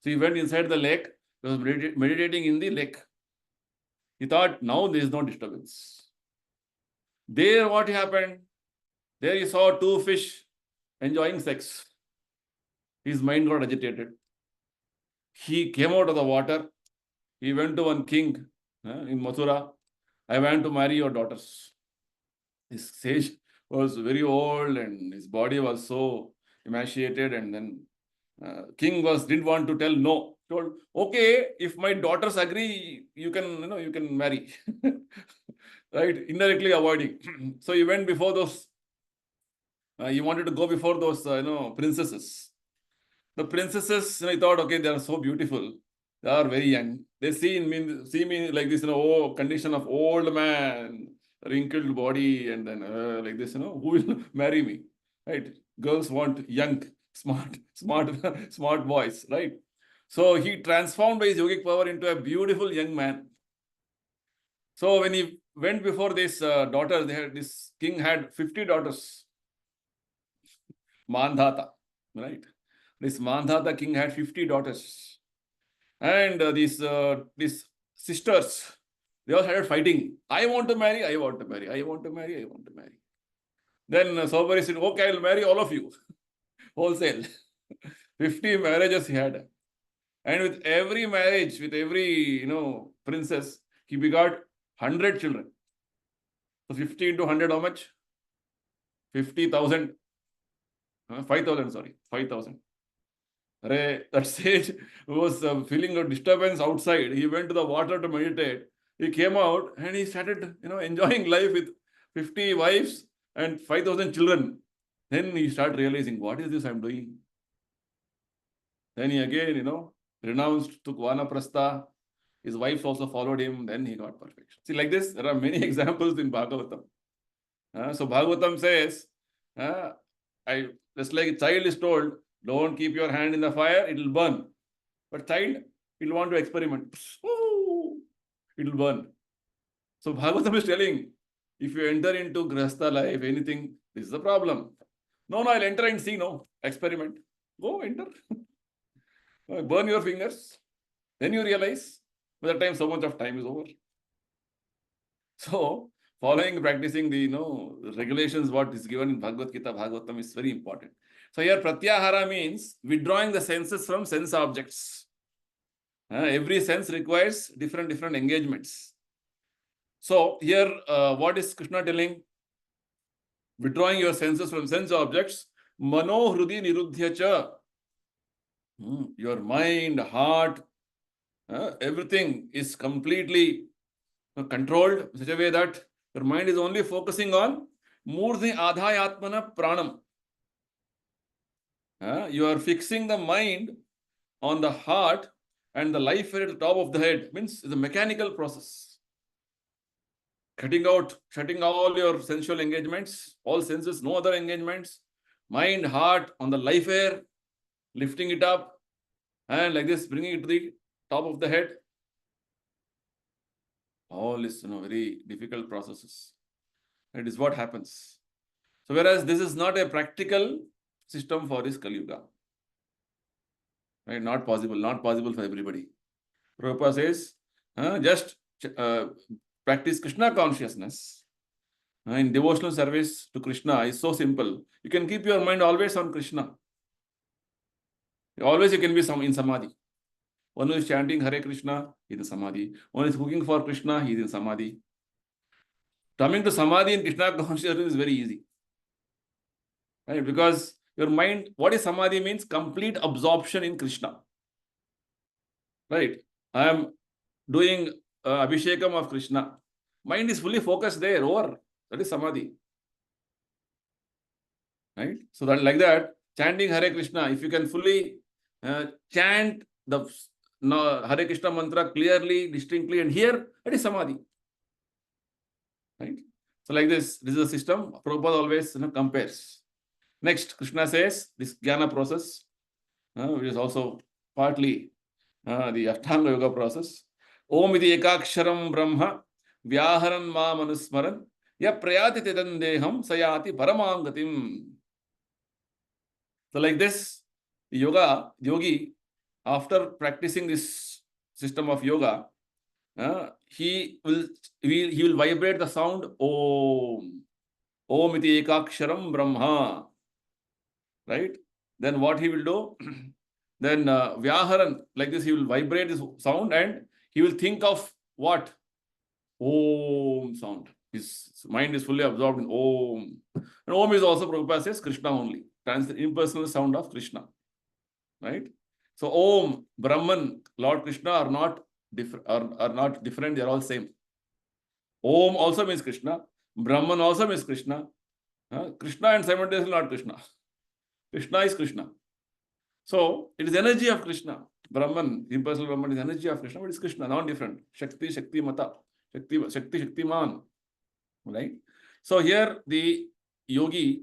So he went inside the lake, he was meditating in the lake. He thought, now there is no disturbance. There what happened? There he saw two fish enjoying sex. His mind got agitated. He came out of the water. He went to one king in Mathura. I want to marry your daughters. This sage was very old and his body was so emaciated, and then king didn't want to tell no. Told, okay, if my daughters agree, you can marry. Right? Indirectly avoiding. So he went before those. He wanted to go before those princesses. The princesses, he thought, okay, they are so beautiful. They are very young. They see me like this, condition of old man, wrinkled body, and then like this, who will marry me? Right? Girls want young, smart boys, right? So he transformed by his yogic power into a beautiful young man. So when he went before this daughter, this king had 50 daughters. Mandhata, right? This Mandhata king had 50 daughters. And these sisters, they all started fighting. I want to marry, I want to marry, I want to marry, I want to marry. Then Saubhari said, okay, I will marry all of you. Wholesale. 50 marriages he had. And with every marriage, with every, princess, he begot 100 children. So 50 into 100, how much? 50,000. 5,000, sorry. 5,000. That sage was feeling a disturbance outside. He went to the water to meditate. He came out and he started, enjoying life with 50 wives and 5,000 children. Then he started realizing, what is this I'm doing? Then he again, renounced, took Vanaprastha. His wives also followed him. Then he got perfection. See, like this, there are many examples in Bhagavatam. So Bhagavatam says, just like a child is told, don't keep your hand in the fire, it will burn. But child, it will want to experiment. It will burn. So Bhagavatam is telling, if you enter into Grihastha life, anything, this is the problem. No, I'll enter and see, experiment. Go, enter. Burn your fingers. Then you realize, by the time so much of time is over. So, practicing the regulations, what is given in Bhagavad Gita, Bhagavatam is very important. So here pratyahara means withdrawing the senses from sense objects. Every sense requires different engagements. So here what is Krishna telling? Withdrawing your senses from sense objects, mano hrudi niruddhya cha. Your mind, heart, everything is completely controlled in such a way that your mind is only focusing on murdhi adhayatmana pranam. You are fixing the mind on the heart and the life at the top of the head. Means it's a mechanical process. Shutting all your sensual engagements, all senses, no other engagements. Mind, heart on the life air, lifting it up, and like this, bringing it to the top of the head. All is very difficult processes. It is what happens. So whereas this is not a practical system for this Kali Yuga. Right? Not possible for everybody. Prabhupada says, just practice Krishna consciousness in devotional service to Krishna is so simple. You can keep your mind always on Krishna. Always you can be in samadhi. One who is chanting Hare Krishna, he is in samadhi. One is cooking for Krishna, he is in samadhi. Coming to samadhi in Krishna consciousness is very easy. Right? Because your mind, what is samadhi means? Complete absorption in Krishna. Right? I am doing Abhishekam of Krishna. Mind is fully focused there, over. That is samadhi. Right? So that like that, chanting Hare Krishna, if you can fully chant the Hare Krishna mantra clearly, distinctly, and hear, that is samadhi. Right? So like this is a system. Prabhupada always compares. Next, Krishna says this jnana process, which is also partly the Ashtanga Yoga process. Om iti ekaksharam brahma vyaharan ma manusmaran ya prayati tedandeham sayati paramangatim. So like this, the yogi, after practicing this system of yoga, he will vibrate the sound Om. Om iti ekaksharam brahma. Right? Then what he will do? Then Vyaharan, like this, he will vibrate this sound and he will think of what? Om sound. His mind is fully absorbed in Om. And Om is also, Prabhupada says, Krishna only. Impersonal sound of Krishna. Right? So Om, Brahman, Lord Krishna are not different, they are all same. Om also means Krishna. Brahman also means Krishna. Krishna and simultaneously not Krishna. Krishna is Krishna. So it is energy of Krishna. Brahman, impersonal Brahman is energy of Krishna, but it's Krishna, not different. Shakti, Shakti Mata, Shakti Man. Right? So here the yogi,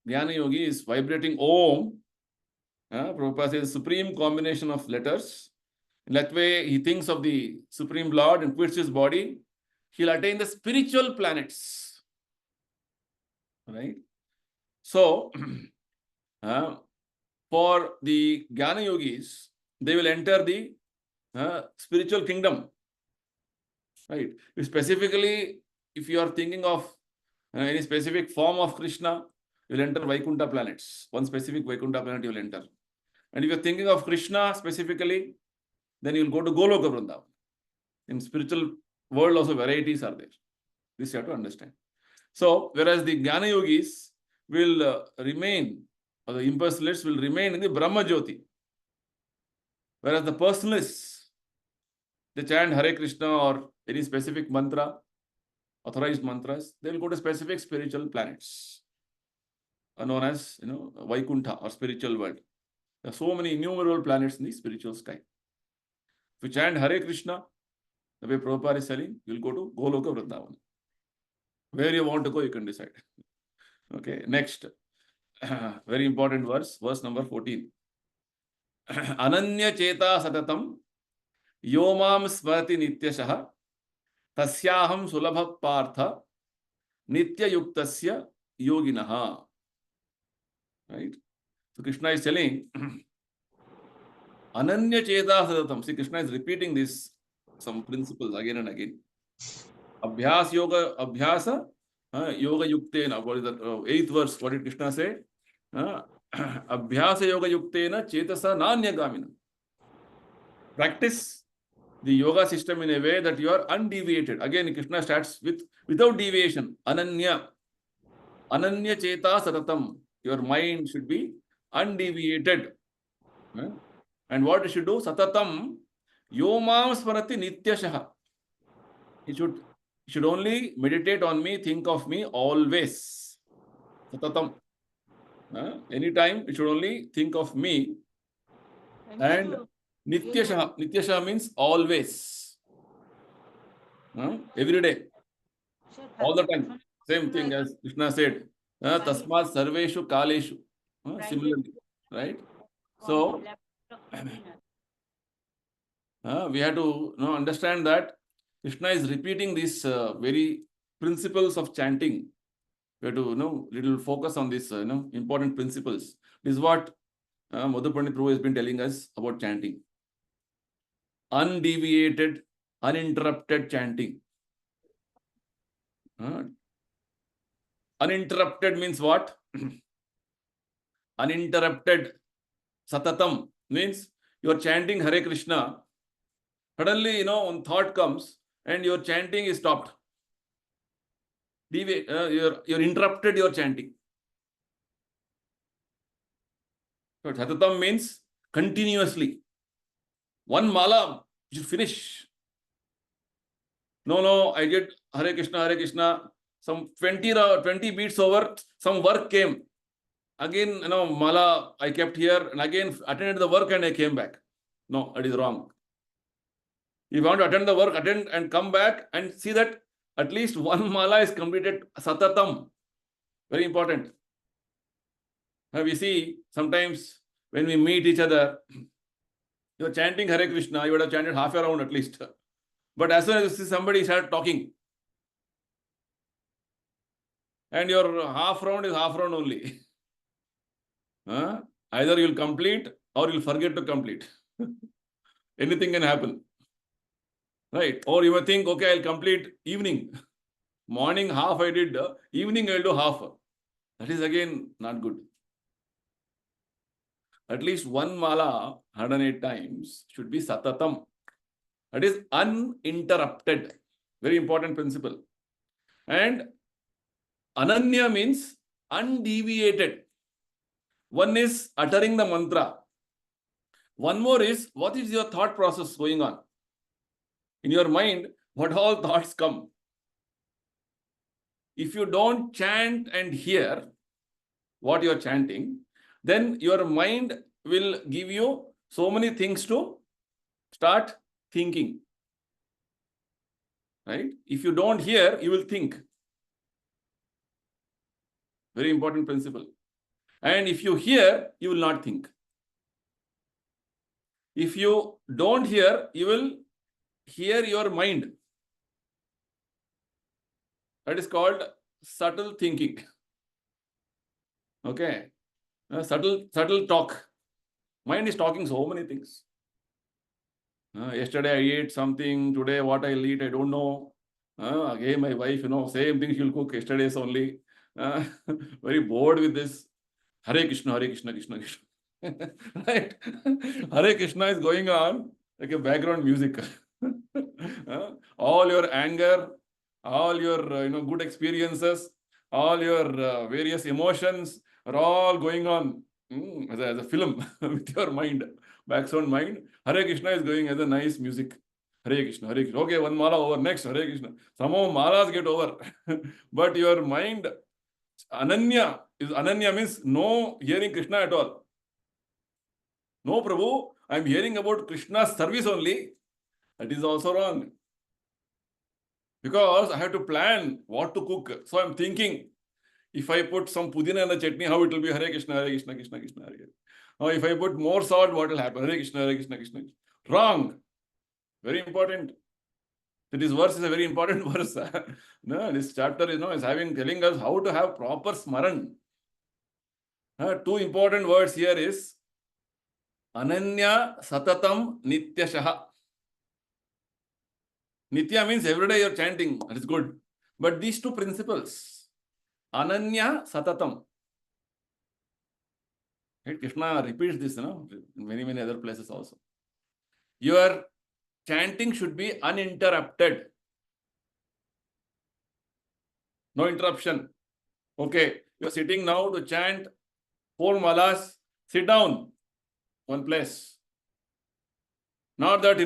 Jnana yogi is vibrating Om. Prabhupada says supreme combination of letters. In that way, he thinks of the Supreme Lord and quits his body. He'll attain the spiritual planets. Right? So, for the Jnana yogis, they will enter the spiritual kingdom. Right? Specifically, if you are thinking of any specific form of Krishna, you will enter Vaikuntha planets. One specific Vaikuntha planet you will enter. And if you are thinking of Krishna specifically, then you will go to Goloka Vrindavan. In spiritual world also varieties are there. This you have to understand. So, whereas the Jnana yogis will remain, or the impersonalists will remain in the Brahma Jyoti. Whereas the personalists, they chant Hare Krishna or any specific mantra, authorized mantras, they will go to specific spiritual planets, known as Vaikuntha or spiritual world. There are so many innumerable planets in the spiritual sky. If you chant Hare Krishna, the way Prabhupada is telling, you will go to Goloka Vrindavan. Where you want to go, you can decide. Okay, next. Very important verse number 14. Ananya cheta satatam yomam smrati nityashah tasyaham sulabha partha nitya yuktasya yoginaha. Right? So Krishna is telling, Ananya cheta satatam. See, Krishna is repeating this, some principles again and again. Abhyasa yoga yuktena. What is that? 8th verse. What did Krishna say? Abhyasa yoga yuktena chetasa nanyagamina. Practice the yoga system in a way that you are undeviated. Again, Krishna starts with without deviation. Ananya cheta satatam. Your mind should be undeviated. And what you should do? Satatam yomam smarati nityashaha. It should only meditate on me, think of me always. Satatam. Anytime it should only think of me. And nityashaha. Nityashaha means always. Every day. All the time. Same thing as Krishna said. Tasmat sarveshu kaleshu. Similarly. Right? So, we have to understand that Krishna is repeating these very principles of chanting. We have to little focus on these important principles. This is what Madhu Pandit Prabhu has been telling us about chanting. Undeviated, uninterrupted chanting. Uninterrupted means what? Uninterrupted, satatam. Means you are chanting Hare Krishna. Suddenly, one thought comes and your chanting is stopped. You're interrupted your chanting. So Satatam means continuously. One mala, you should finish. No, I did Hare Krishna, Hare Krishna. Some 20 beats over, some work came. Again, mala I kept here and again attended the work and I came back. No, that is wrong. If you want to attend the work, attend and come back and see that at least one mala is completed. Satatam. Very important. Now we see sometimes when we meet each other, you're chanting Hare Krishna, you would have chanted half a round at least. But as soon as you see somebody start talking, and your half round is half round only. Either you'll complete or you'll forget to complete. Anything can happen. Right? Or you may think, okay, I'll complete evening. Morning half I did, evening I'll do half. That is again not good. At least one mala 108 times should be satatam. That is uninterrupted. Very important principle. And ananya means undeviated. One is uttering the mantra. One more is, what is your thought process going on? In your mind, what all thoughts come? If you don't chant and hear what you are chanting, then your mind will give you so many things to start thinking. Right? If you don't hear, you will think. Very important principle. And if you hear, you will not think. If you don't hear, you will hear your mind. That is called subtle thinking. Okay. Subtle talk. Mind is talking so many things. Yesterday I ate something. Today what I'll eat, I don't know. Again, my wife, same thing she'll cook yesterday's only. Very bored with this. Hare Krishna, Hare Krishna, Krishna Krishna. Right? Hare Krishna is going on like a background music. All your anger, all your good experiences, all your various emotions are all going on as a film with your mind, background mind. Hare Krishna is going as a nice music. Hare Krishna, Hare Krishna. Okay, one mala over, next Hare Krishna. Somehow malas get over. But your mind, Ananya means no hearing Krishna at all. No, Prabhu, I am hearing about Krishna's service only. That is also wrong. Because I have to plan what to cook. So I am thinking, if I put some pudina in the chutney, how it will be Hare Krishna, Hare Krishna, Krishna Krishna, Hare Hare. Now, if I put more salt, what will happen? Hare Krishna, Hare Krishna, Krishna Krishna. Wrong. Very important. This verse is a very important verse. No, this chapter is telling us how to have proper smaran. Two important words here is Ananya Satatam Nityashaha. Nitya means every day you're chanting. That is good. But these two principles, Ananya Satatam. Right? Krishna repeats this in many other places also. Your chanting should be uninterrupted. No interruption. Okay, you're sitting now to chant 4 malas. Sit down. One place. Not that,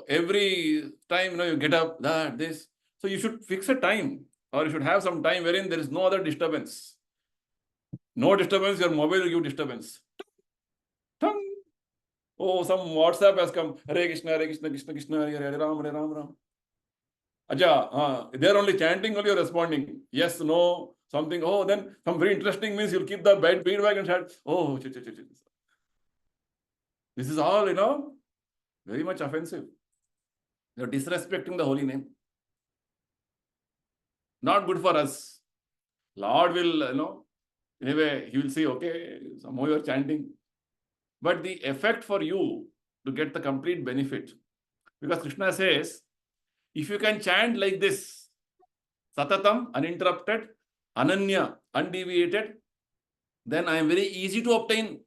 every time, you get up, this. So you should fix a time, or you should have some time wherein there is no other disturbance. No disturbance, your mobile will give disturbance. Tung. Oh, some WhatsApp has come. Hare Krishna, Hare Krishna, Krishna Krishna, Hare Hare, Hare Ram, Hare Ram, Ram. Acha, they're only chanting, only you're responding. Yes, no, something. Oh, then some very interesting means you'll keep the feedback and chat. Oh, this is all, very much offensive. You're disrespecting the holy name. Not good for us. Lord will, anyway, he will say, okay, somehow you're chanting. But the effect for you to get the complete benefit, because Krishna says, if you can chant like this, Satatam, uninterrupted, Ananya, undeviated, then I am very easy to obtain.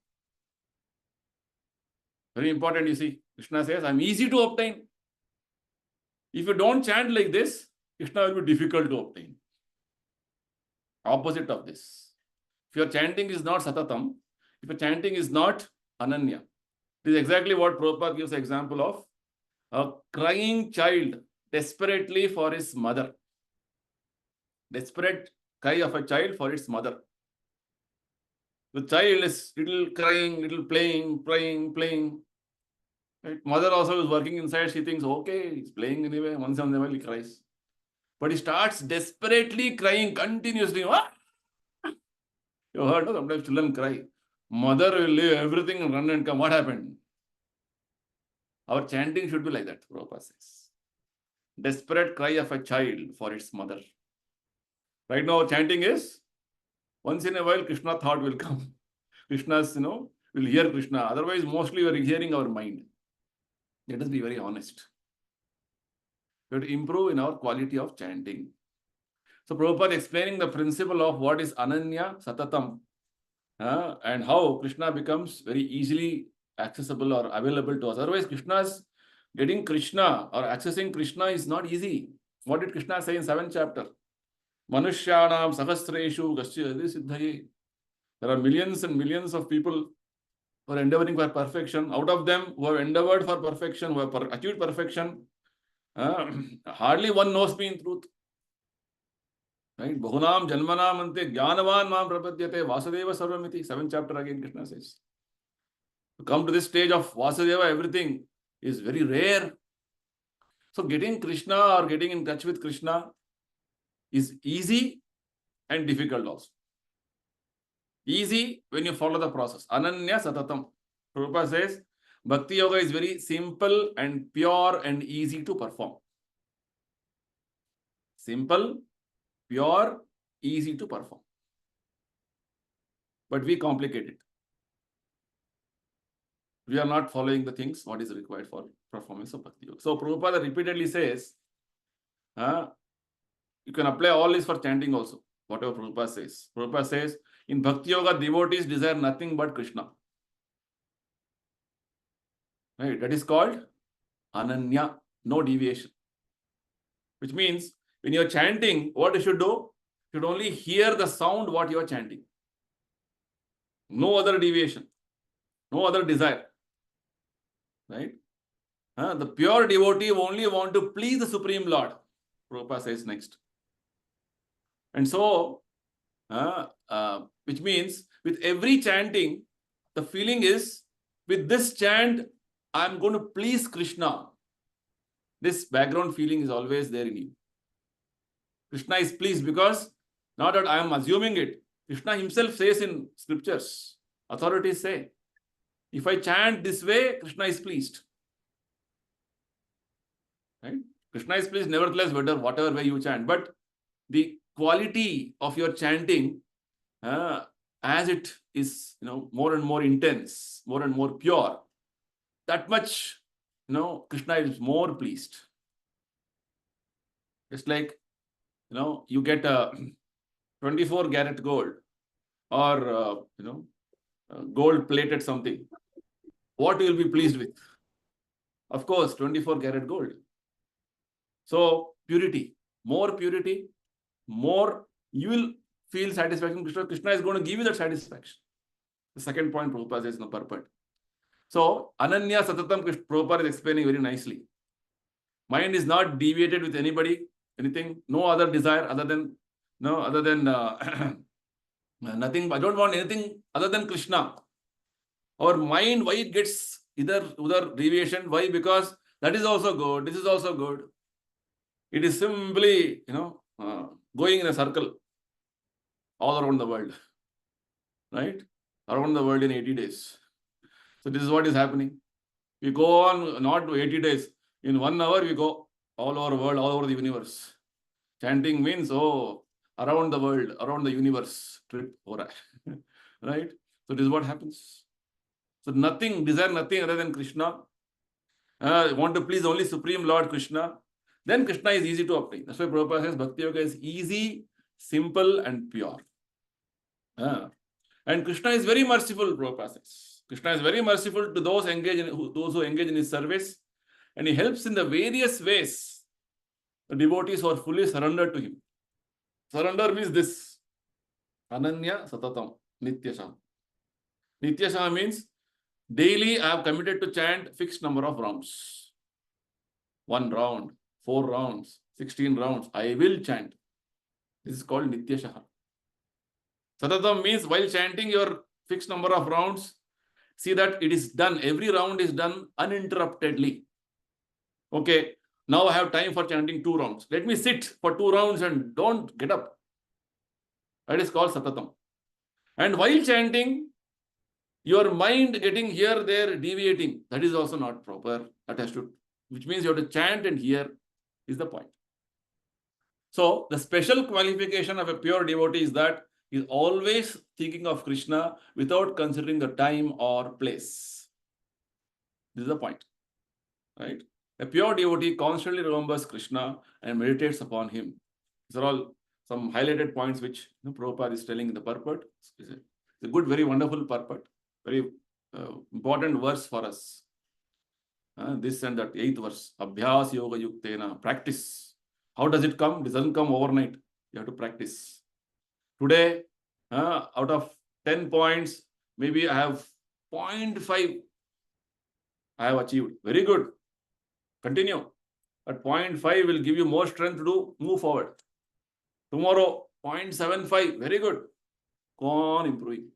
Very important, you see. Krishna says, I'm easy to obtain. If you don't chant like this, Krishna will be difficult to obtain. Opposite of this. If your chanting is not satatam, if your chanting is not ananya, this is exactly what Prabhupada gives an example of. A crying child desperately for his mother. Desperate cry of a child for its mother. The child is little crying, little playing. Right? Mother also is working inside. She thinks, okay, he's playing anyway. Once in a while he cries. But he starts desperately crying continuously. What? You heard, no? Sometimes children cry. Mother will leave everything and run and come. What happened? Our chanting should be like that, Prabhupada says. Desperate cry of a child for its mother. Right now, our chanting is, once in a while, Krishna thought will come. Krishna's, will hear Krishna. Otherwise, mostly we are hearing our mind. Let us be very honest. We have to improve in our quality of chanting. So Prabhupada explaining the principle of what is Ananya Satatam and how Krishna becomes very easily accessible or available to us. Otherwise, getting Krishna or accessing Krishna is not easy. What did Krishna say in 7th chapter? Manushyanam sahasreshu gasyadi siddhaye. There are millions and millions of people who are endeavoring for perfection. Out of them who have endeavored for perfection, who have achieved perfection, hardly one knows me in truth. Right? Bahunam janmanam ante jnanavan mam prapadyate Vasudeva sarvamiti. 7th chapter again Krishna says. To come to this stage of Vasudeva, everything is very rare. So getting Krishna or getting in touch with Krishna is easy and difficult also. Easy when you follow the process. Ananya Satatam. Prabhupada says, Bhakti Yoga is very simple and pure and easy to perform. Simple, pure, easy to perform. But we complicate it. We are not following the things what is required for performance of Bhakti Yoga. So Prabhupada repeatedly says, you can apply all this for chanting also, whatever Prabhupada says. Prabhupada says, in Bhakti Yoga, devotees desire nothing but Krishna. Right? That is called Ananya, no deviation. Which means, when you are chanting, what you should do? You should only hear the sound what you are chanting. No other deviation. No other desire. Right? The pure devotee only want to please the Supreme Lord. Prabhupada says next. And so, which means with every chanting, the feeling is, with this chant, I'm going to please Krishna. This background feeling is always there in you. Krishna is pleased because, not that I am assuming it, Krishna himself says in scriptures, authorities say, if I chant this way, Krishna is pleased. Right? Krishna is pleased nevertheless, whatever way you chant. But the quality of your chanting, as it is, more and more intense, more and more pure, that much, Krishna is more pleased. Just like, you get a 24 karat gold or, gold plated something. What you will be pleased with? Of course, 24 karat gold. So, purity, more you will feel satisfaction. Krishna is going to give you that satisfaction. The second point Prabhupada says in the purport. So, Ananya Satatam, Prabhupada is explaining very nicely. Mind is not deviated with anything, no other desire other than nothing. I don't want anything other than Krishna. Our mind, why it gets either deviation? Why? Because that is also good, this is also good. It is simply, going in a circle all around the world. Right? Around the world in 80 days. So this is what is happening. We go on not 80 days. In 1 hour, we go all over the world, all over the universe. Chanting means, around the world, around the universe trip. Right? So this is what happens. So desire nothing other than Krishna. Want to please only Supreme Lord Krishna. Then Krishna is easy to obtain. That's why Prabhupada says Bhakti Yoga is easy, simple and pure. And Krishna is very merciful, Prabhupada says. Krishna is very merciful to those who engage in his service, and he helps in the various ways the devotees who are fully surrendered to him. Surrender means this: Ananya Satatam Nityasham. Nityasham means daily I have committed to chant fixed number of rounds. 1 round, 4 rounds, 16 rounds. I will chant. This is called Nityashaha. Satatam means while chanting your fixed number of rounds, see that it is done. Every round is done uninterruptedly. Okay, now I have time for chanting 2 rounds. Let me sit for 2 rounds and don't get up. That is called Satatam. And while chanting, your mind getting here, there, deviating, that is also not proper. That has to, which means you have to chant and hear is the point. So the special qualification of a pure devotee is that he is always thinking of Krishna without considering the time or place. This is the point, right? A pure devotee constantly remembers Krishna and meditates upon him. These are all some highlighted points which Prabhupada is telling in the purport. It's a good, very wonderful purport. Very important verse for us. This and that 8th verse. Abhyas yoga yuktena. Practice. How does it come? It doesn't come overnight. You have to practice. Today, out of 10 points, maybe I have 0.5 I have achieved. Very good. Continue. But 0.5 will give you more strength to move forward. Tomorrow, 0.75. Very good. Go on improving.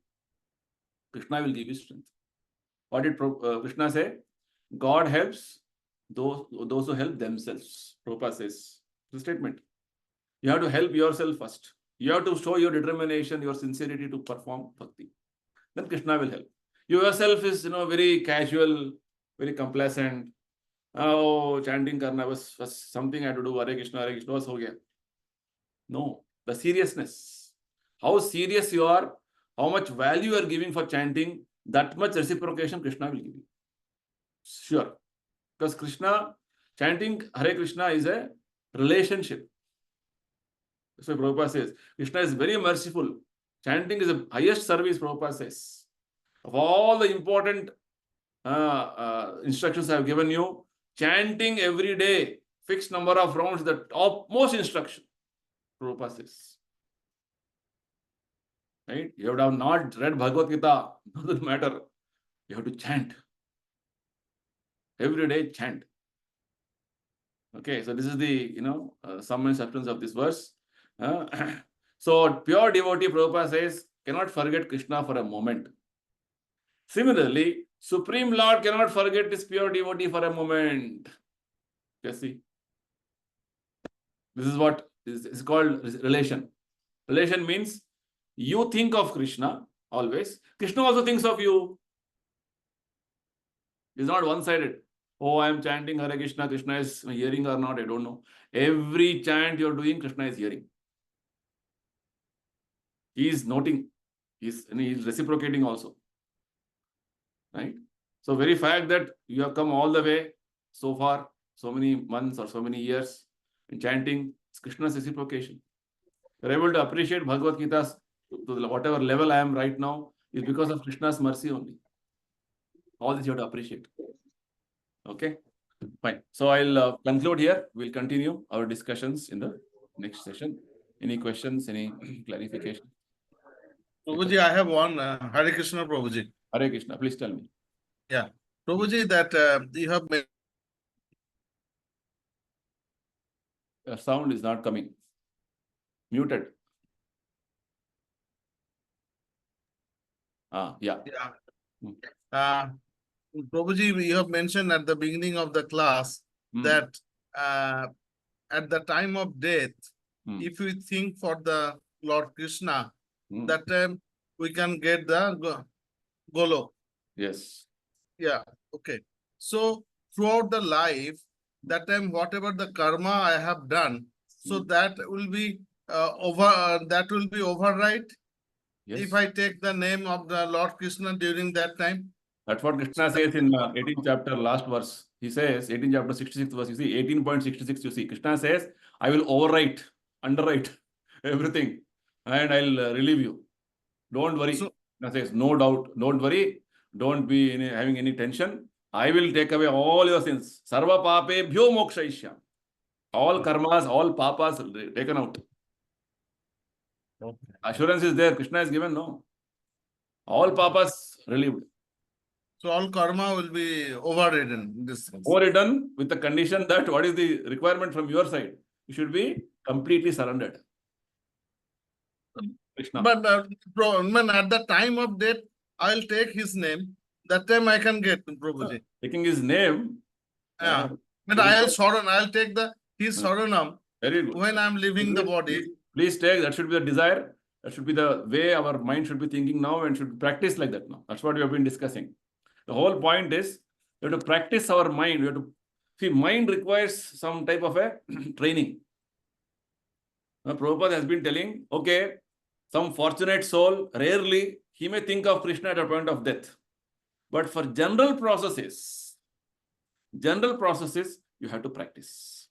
Krishna will give you strength. What did Krishna say? God helps those who help themselves. Prabhupada says the statement. You have to help yourself first. You have to show your determination, your sincerity to perform bhakti. Then Krishna will help. You yourself is very casual, very complacent. Oh, chanting karna was something I had to do. Hare Krishna was ho gaya. No, the seriousness. How serious you are, how much value you are giving for chanting, that much reciprocation Krishna will give you. Sure. Because Krishna, chanting Hare Krishna is a relationship. That's why Prabhupada says, Krishna is very merciful. Chanting is the highest service, Prabhupada says. Of all the important instructions I have given you, chanting every day, fixed number of rounds, is the topmost instruction, Prabhupada says. Right? You have to have not read Bhagavad Gita, doesn't matter. You have to chant. Every day, chant. Okay, so this is the, sum and substance of this verse. So, pure devotee, Prabhupada says, cannot forget Krishna for a moment. Similarly, Supreme Lord cannot forget this pure devotee for a moment. You see? This is what is called relation. Relation means you think of Krishna always. Krishna also thinks of you. It's not one-sided. Oh, I am chanting Hare Krishna. Krishna is hearing or not, I don't know. Every chant you're doing, Krishna is hearing. He is noting. He is reciprocating also. Right? So, very fact that you have come all the way so far, so many months or so many years in chanting, it's Krishna's reciprocation. You're able to appreciate Bhagavad Gita to whatever level I am right now is because of Krishna's mercy only. All this you have to appreciate. Okay, fine. So I'll conclude here. We'll continue our discussions in the next session. Any questions? Any clarification? Prabhuji, I have one. Hare Krishna, Prabhuji. Hare Krishna, please tell me. Yeah. Prabhuji, that you have made. Your sound is not coming. Muted. Yeah. Prabhuji, you have mentioned at the beginning of the class that at the time of death, if we think for the Lord Krishna, that time we can get the Golok. Yes. Yeah. Okay. So throughout the life, that time whatever the karma I have done, so that will be override. Yes. If I take the name of the Lord Krishna during that time. That's what Krishna says in 18th chapter, last verse. He says, 18th chapter, 66th verse, you see, 18.66, you see, Krishna says, I will underwrite everything, and I'll relieve you. Don't worry. So, Krishna says, no doubt, don't worry. Don't be having any tension. I will take away all your sins. Sarva pape bhyo mokshaishyam. All karmas, all papas taken out. Okay. Assurance is there. Krishna is given, no. All papas relieved. So all karma will be overridden in this sense. Overridden with the condition that what is the requirement from your side? You should be completely surrendered. Krishna. But at the time of death, I'll take his name. That time I can get Prabhuji. Taking his name. Yeah. But I'll take his Saranam very good. When I'm leaving the body. Please take, that should be the desire. That should be the way our mind should be thinking now and should practice like that now. That's what we have been discussing. The whole point is we have to practice our mind. We have to see, mind requires some type of a training. Now, Prabhupada has been telling, okay, some fortunate soul, rarely he may think of Krishna at a point of death. But for general processes, you have to practice.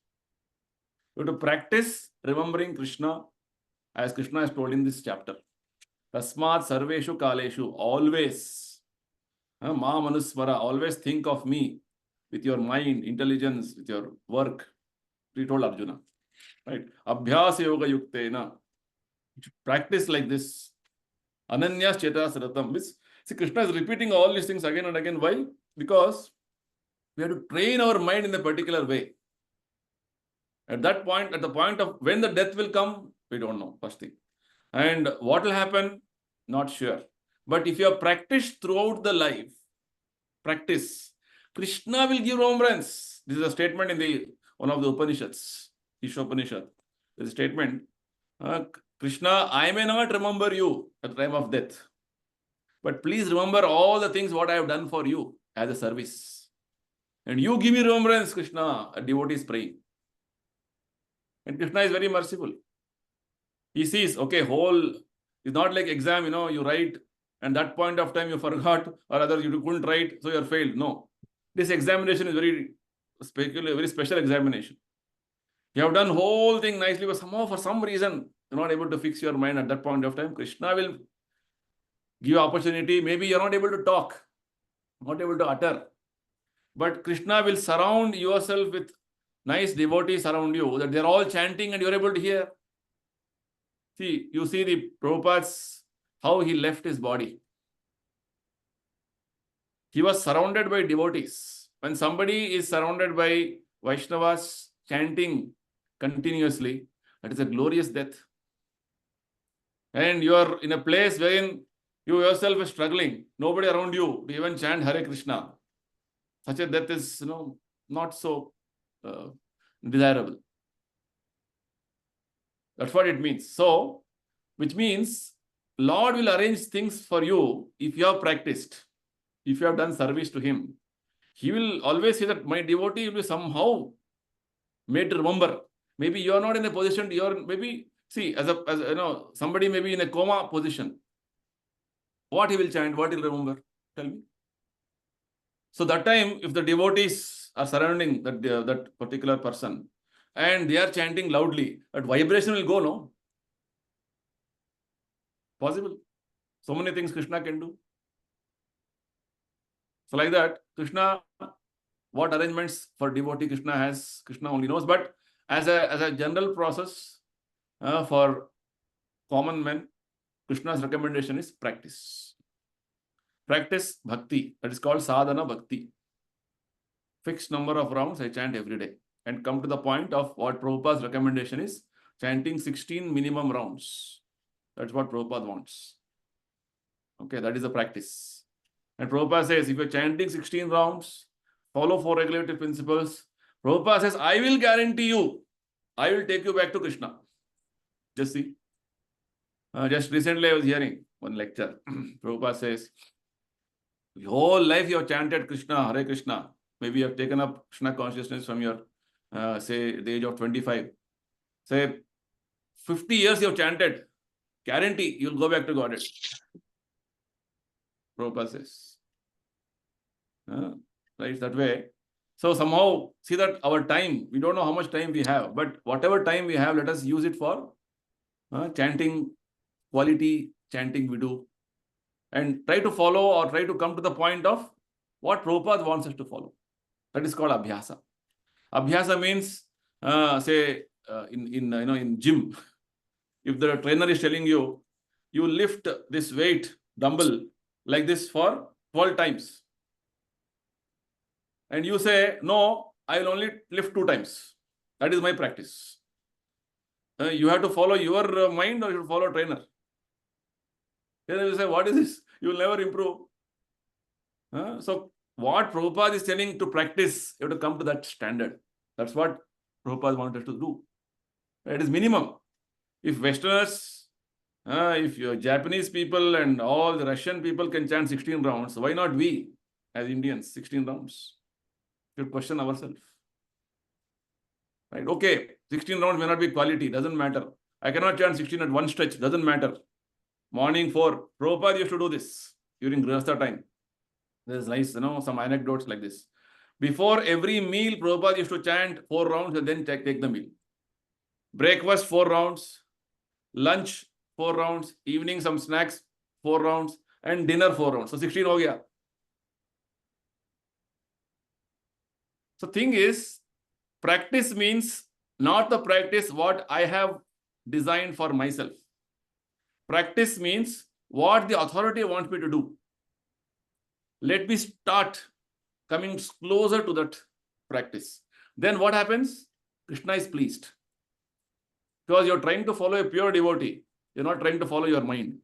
You have to practice remembering Krishna, as Krishna has told in this chapter. Tasmat sarveshu kaleshu, always. Ma manusmara, always think of me with your mind, intelligence, with your work. He told Arjuna. Right? Abhyasa yoga yuktena. Practice like this. Ananyas chetas ratam. See, Krishna is repeating all these things again and again. Why? Because we have to train our mind in a particular way. At that point, at the point of when the death will come, we don't know, first thing. And what will happen? Not sure. But if you have practiced throughout the life, Krishna will give remembrance. This is a statement in one of the Upanishads, Ishopanishad. There is a statement, Krishna, I may not remember you at the time of death, but please remember all the things what I have done for you as a service. And you give me remembrance, Krishna, a devotee is praying. And Krishna is very merciful. He sees, okay, it's not like exam, you write and that point of time you forgot or other you couldn't write, so you are failed. No. This examination is very special examination. You have done whole thing nicely, but somehow for some reason you're not able to fix your mind at that point of time. Krishna will give you opportunity. Maybe you're not able to talk, not able to utter. But Krishna will surround yourself with nice devotees around you, that they're all chanting and you're able to hear. See, you see the Prabhupada's, how he left his body. He was surrounded by devotees. When somebody is surrounded by Vaishnavas chanting continuously, that is a glorious death. And you are in a place wherein you yourself are struggling, nobody around you to even chant Hare Krishna. Such a death is, not so desirable. That's what it means. So, which means Lord will arrange things for you if you have practiced, if you have done service to Him. He will always say that my devotee will be somehow made to remember. Maybe you are not in a position, maybe, see, as somebody may be in a coma position. What he will chant, what he will remember? Tell me. So that time, if the devotees are surrounding that particular person and they are chanting loudly, that vibration will go, no? Possible. So many things Krishna can do. So like that, Krishna, what arrangements for devotee Krishna has, Krishna only knows. But as a general process for common men, Krishna's recommendation is practice. Practice bhakti. That is called sadhana bhakti. Fixed number of rounds I chant every day. And come to the point of what Prabhupada's recommendation is, chanting 16 minimum rounds. That's what Prabhupada wants. Okay, that is the practice. And Prabhupada says, if you're chanting 16 rounds, follow 4 regulative principles. Prabhupada says, I will guarantee you, I will take you back to Krishna. Just see. Just recently I was hearing one lecture. Prabhupada says, your whole life you have chanted Krishna, Hare Krishna. Maybe you have taken up Krishna consciousness from your, say, the age of 25. Say, 50 years you have chanted. Guarantee you will go back to Godhead. Prabhupada says. Right, that way. So somehow, see that our time, we don't know how much time we have, but whatever time we have, let us use it for chanting, quality chanting we do. and try to follow or try to come to the point of what Prabhupada wants us to follow. That is called abhyasa. Abhyasa means, in gym, if the trainer is telling you, you lift this weight dumbbell like this for 12 times. And you say, no, I will only lift 2 times. That is my practice. You have to follow your mind or you follow trainer. Then you say, what is this? You will never improve. So what Prabhupada is telling to practice, you have to come to that standard. That's what Prabhupada wanted to do. It is minimum. If Westerners, if your Japanese people and all the Russian people can chant 16 rounds, why not we as Indians, 16 rounds? We should question ourselves. Right? Okay, 16 rounds may not be quality, doesn't matter. I cannot chant 16 at one stretch, doesn't matter. Morning 4, Prabhupada used to do this during Grihastha time. There's nice, some anecdotes like this. Before every meal, Prabhupada used to chant 4 rounds and then take the meal. Breakfast 4 rounds, lunch 4 rounds, evening some snacks 4 rounds, and dinner 4 rounds. So 16 ho gaya. So thing is, practice means not the practice what I have designed for myself. Practice means what the authority wants me to do. Let me start coming closer to that practice. Then what happens? Krishna is pleased. Because you're trying to follow a pure devotee. You're not trying to follow your mind.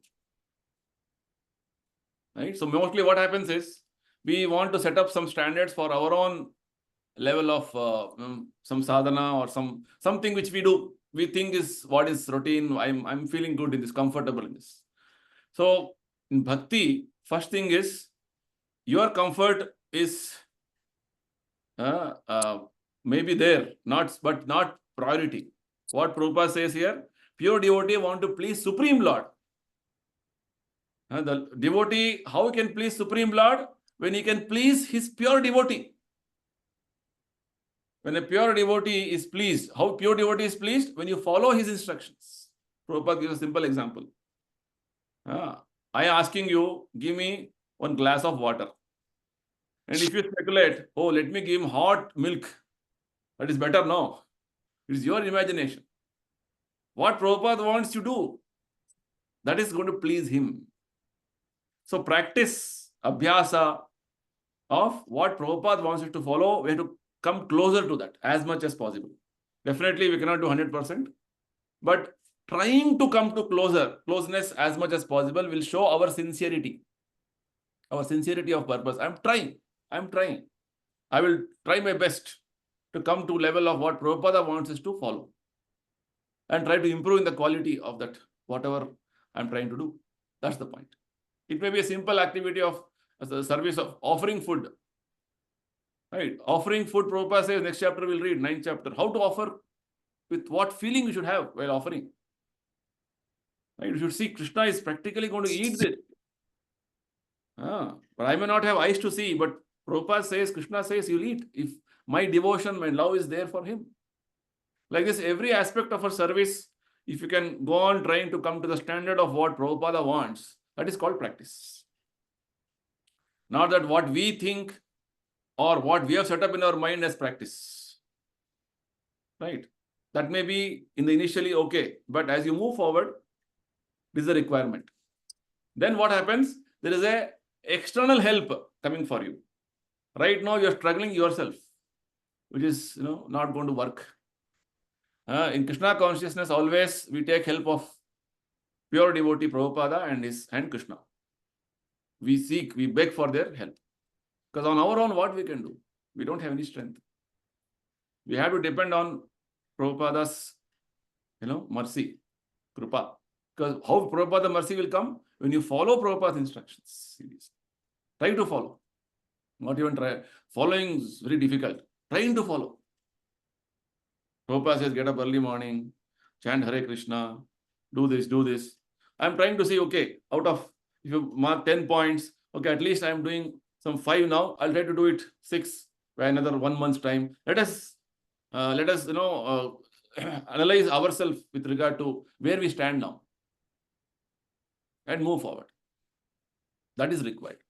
Right? So mostly what happens is, we want to set up some standards for our own level of some sadhana or something which we do. We think is what is routine. I'm feeling good in this, comfortable in this. So in bhakti, first thing is, your comfort is maybe there, but not priority. What Prabhupada says here, pure devotee want to please Supreme Lord. The devotee, how he can please Supreme Lord? When he can please his pure devotee. When a pure devotee is pleased, how pure devotee is pleased? When you follow his instructions. Prabhupada gives a simple example. I asking you, give me 1 glass of water. And if you speculate, oh, let me give him hot milk, that is better. No. It is your imagination. What Prabhupada wants you to do, that is going to please him. So practice, abhyasa of what Prabhupada wants you to follow. We have to come closer to that as much as possible. Definitely we cannot do 100%. But trying to come to closeness as much as possible will show our sincerity. Our sincerity of purpose. I'm trying. I will try my best to come to level of what Prabhupada wants us to follow. And try to improve in the quality of that, whatever I'm trying to do. That's the point. It may be a simple activity of the service of offering food. Right? Offering food, Prabhupada says, next chapter we'll read, 9th chapter. How to offer, with what feeling you should have while offering. Right? You should see Krishna is practically going to eat this. But I may not have eyes to see, but Prabhupada says, Krishna says, you'll eat. If my devotion, my love is there for him. Like this, every aspect of our service, if you can go on trying to come to the standard of what Prabhupada wants, that is called practice. Not that what we think or what we have set up in our mind as practice. Right? That may be in the initially okay, but as you move forward, this is a requirement. Then what happens? There is a external help coming for you. Right now, you're struggling yourself, which is not going to work. In Krishna consciousness, always we take help of pure devotee Prabhupada and Krishna. We beg for their help. Because on our own, what we can do? We don't have any strength. We have to depend on Prabhupada's, mercy, Kripa. Because how Prabhupada mercy will come? When you follow Prabhupada's instructions. Try to follow. Not even try. Following is very difficult. Trying to follow. Prabhupada says, get up early morning, chant Hare Krishna, do this. I'm trying to say, okay, out of, if you mark 10 points, okay, at least I'm doing some 5 now. I'll try to do it 6 by another 1 month's time. Let us analyze ourselves with regard to where we stand now and move forward. That is required.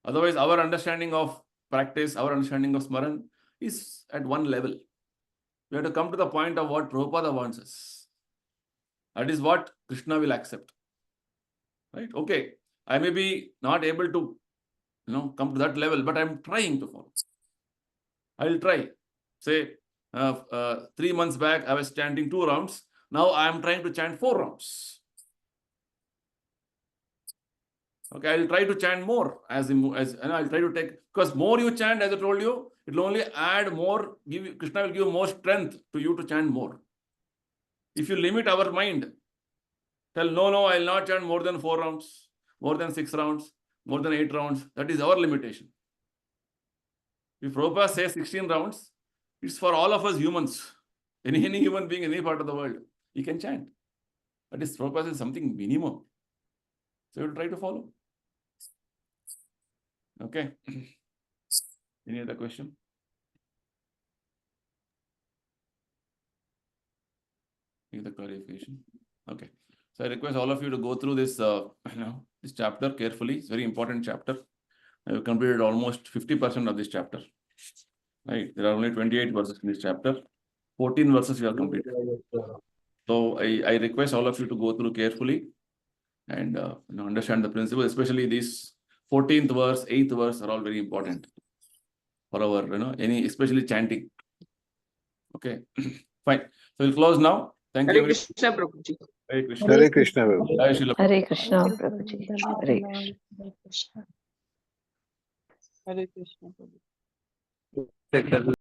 Otherwise, our understanding of practice, our understanding of Smaran is at one level. We have to come to the point of what Prabhupada wants us. That is what Krishna will accept. Right? Okay, I may be not able to, come to that level, but I'm trying to follow. I will try. Say, 3 months back, I was chanting 2 rounds. Now I am trying to chant 4 rounds. Okay, I will try to chant more as I'll try to take, because more you chant, as I told you, it will only add more, Krishna will give more strength to you to chant more. If you limit our mind, tell no, I will not chant more than 4 rounds, more than 6 rounds, more than 8 rounds. That is our limitation. If Prabhupada says 16 rounds, it's for all of us humans. Any human being in any part of the world, he can chant. That is, Prabhupada says something minimum. So you will try to follow. Okay. Any other question? Any other clarification? Okay. So I request all of you to go through this, this chapter carefully. It's a very important chapter. I have completed almost 50% of this chapter. Right. There are only 28 verses in this chapter. 14 verses you have completed. So I request all of you to go through carefully and understand the principle, especially this 14th verse, 8th verse are all very important for our, especially chanting. Okay, fine. So we'll close now. Thank you. Hare Krishna, Prabhuji. Hare Krishna. Hare Krishna, Prabhuji. Jai Srila Hare Prabhupada. Krishna, Prabhuji. Hare Krishna. Hare Krishna, Prabhuji.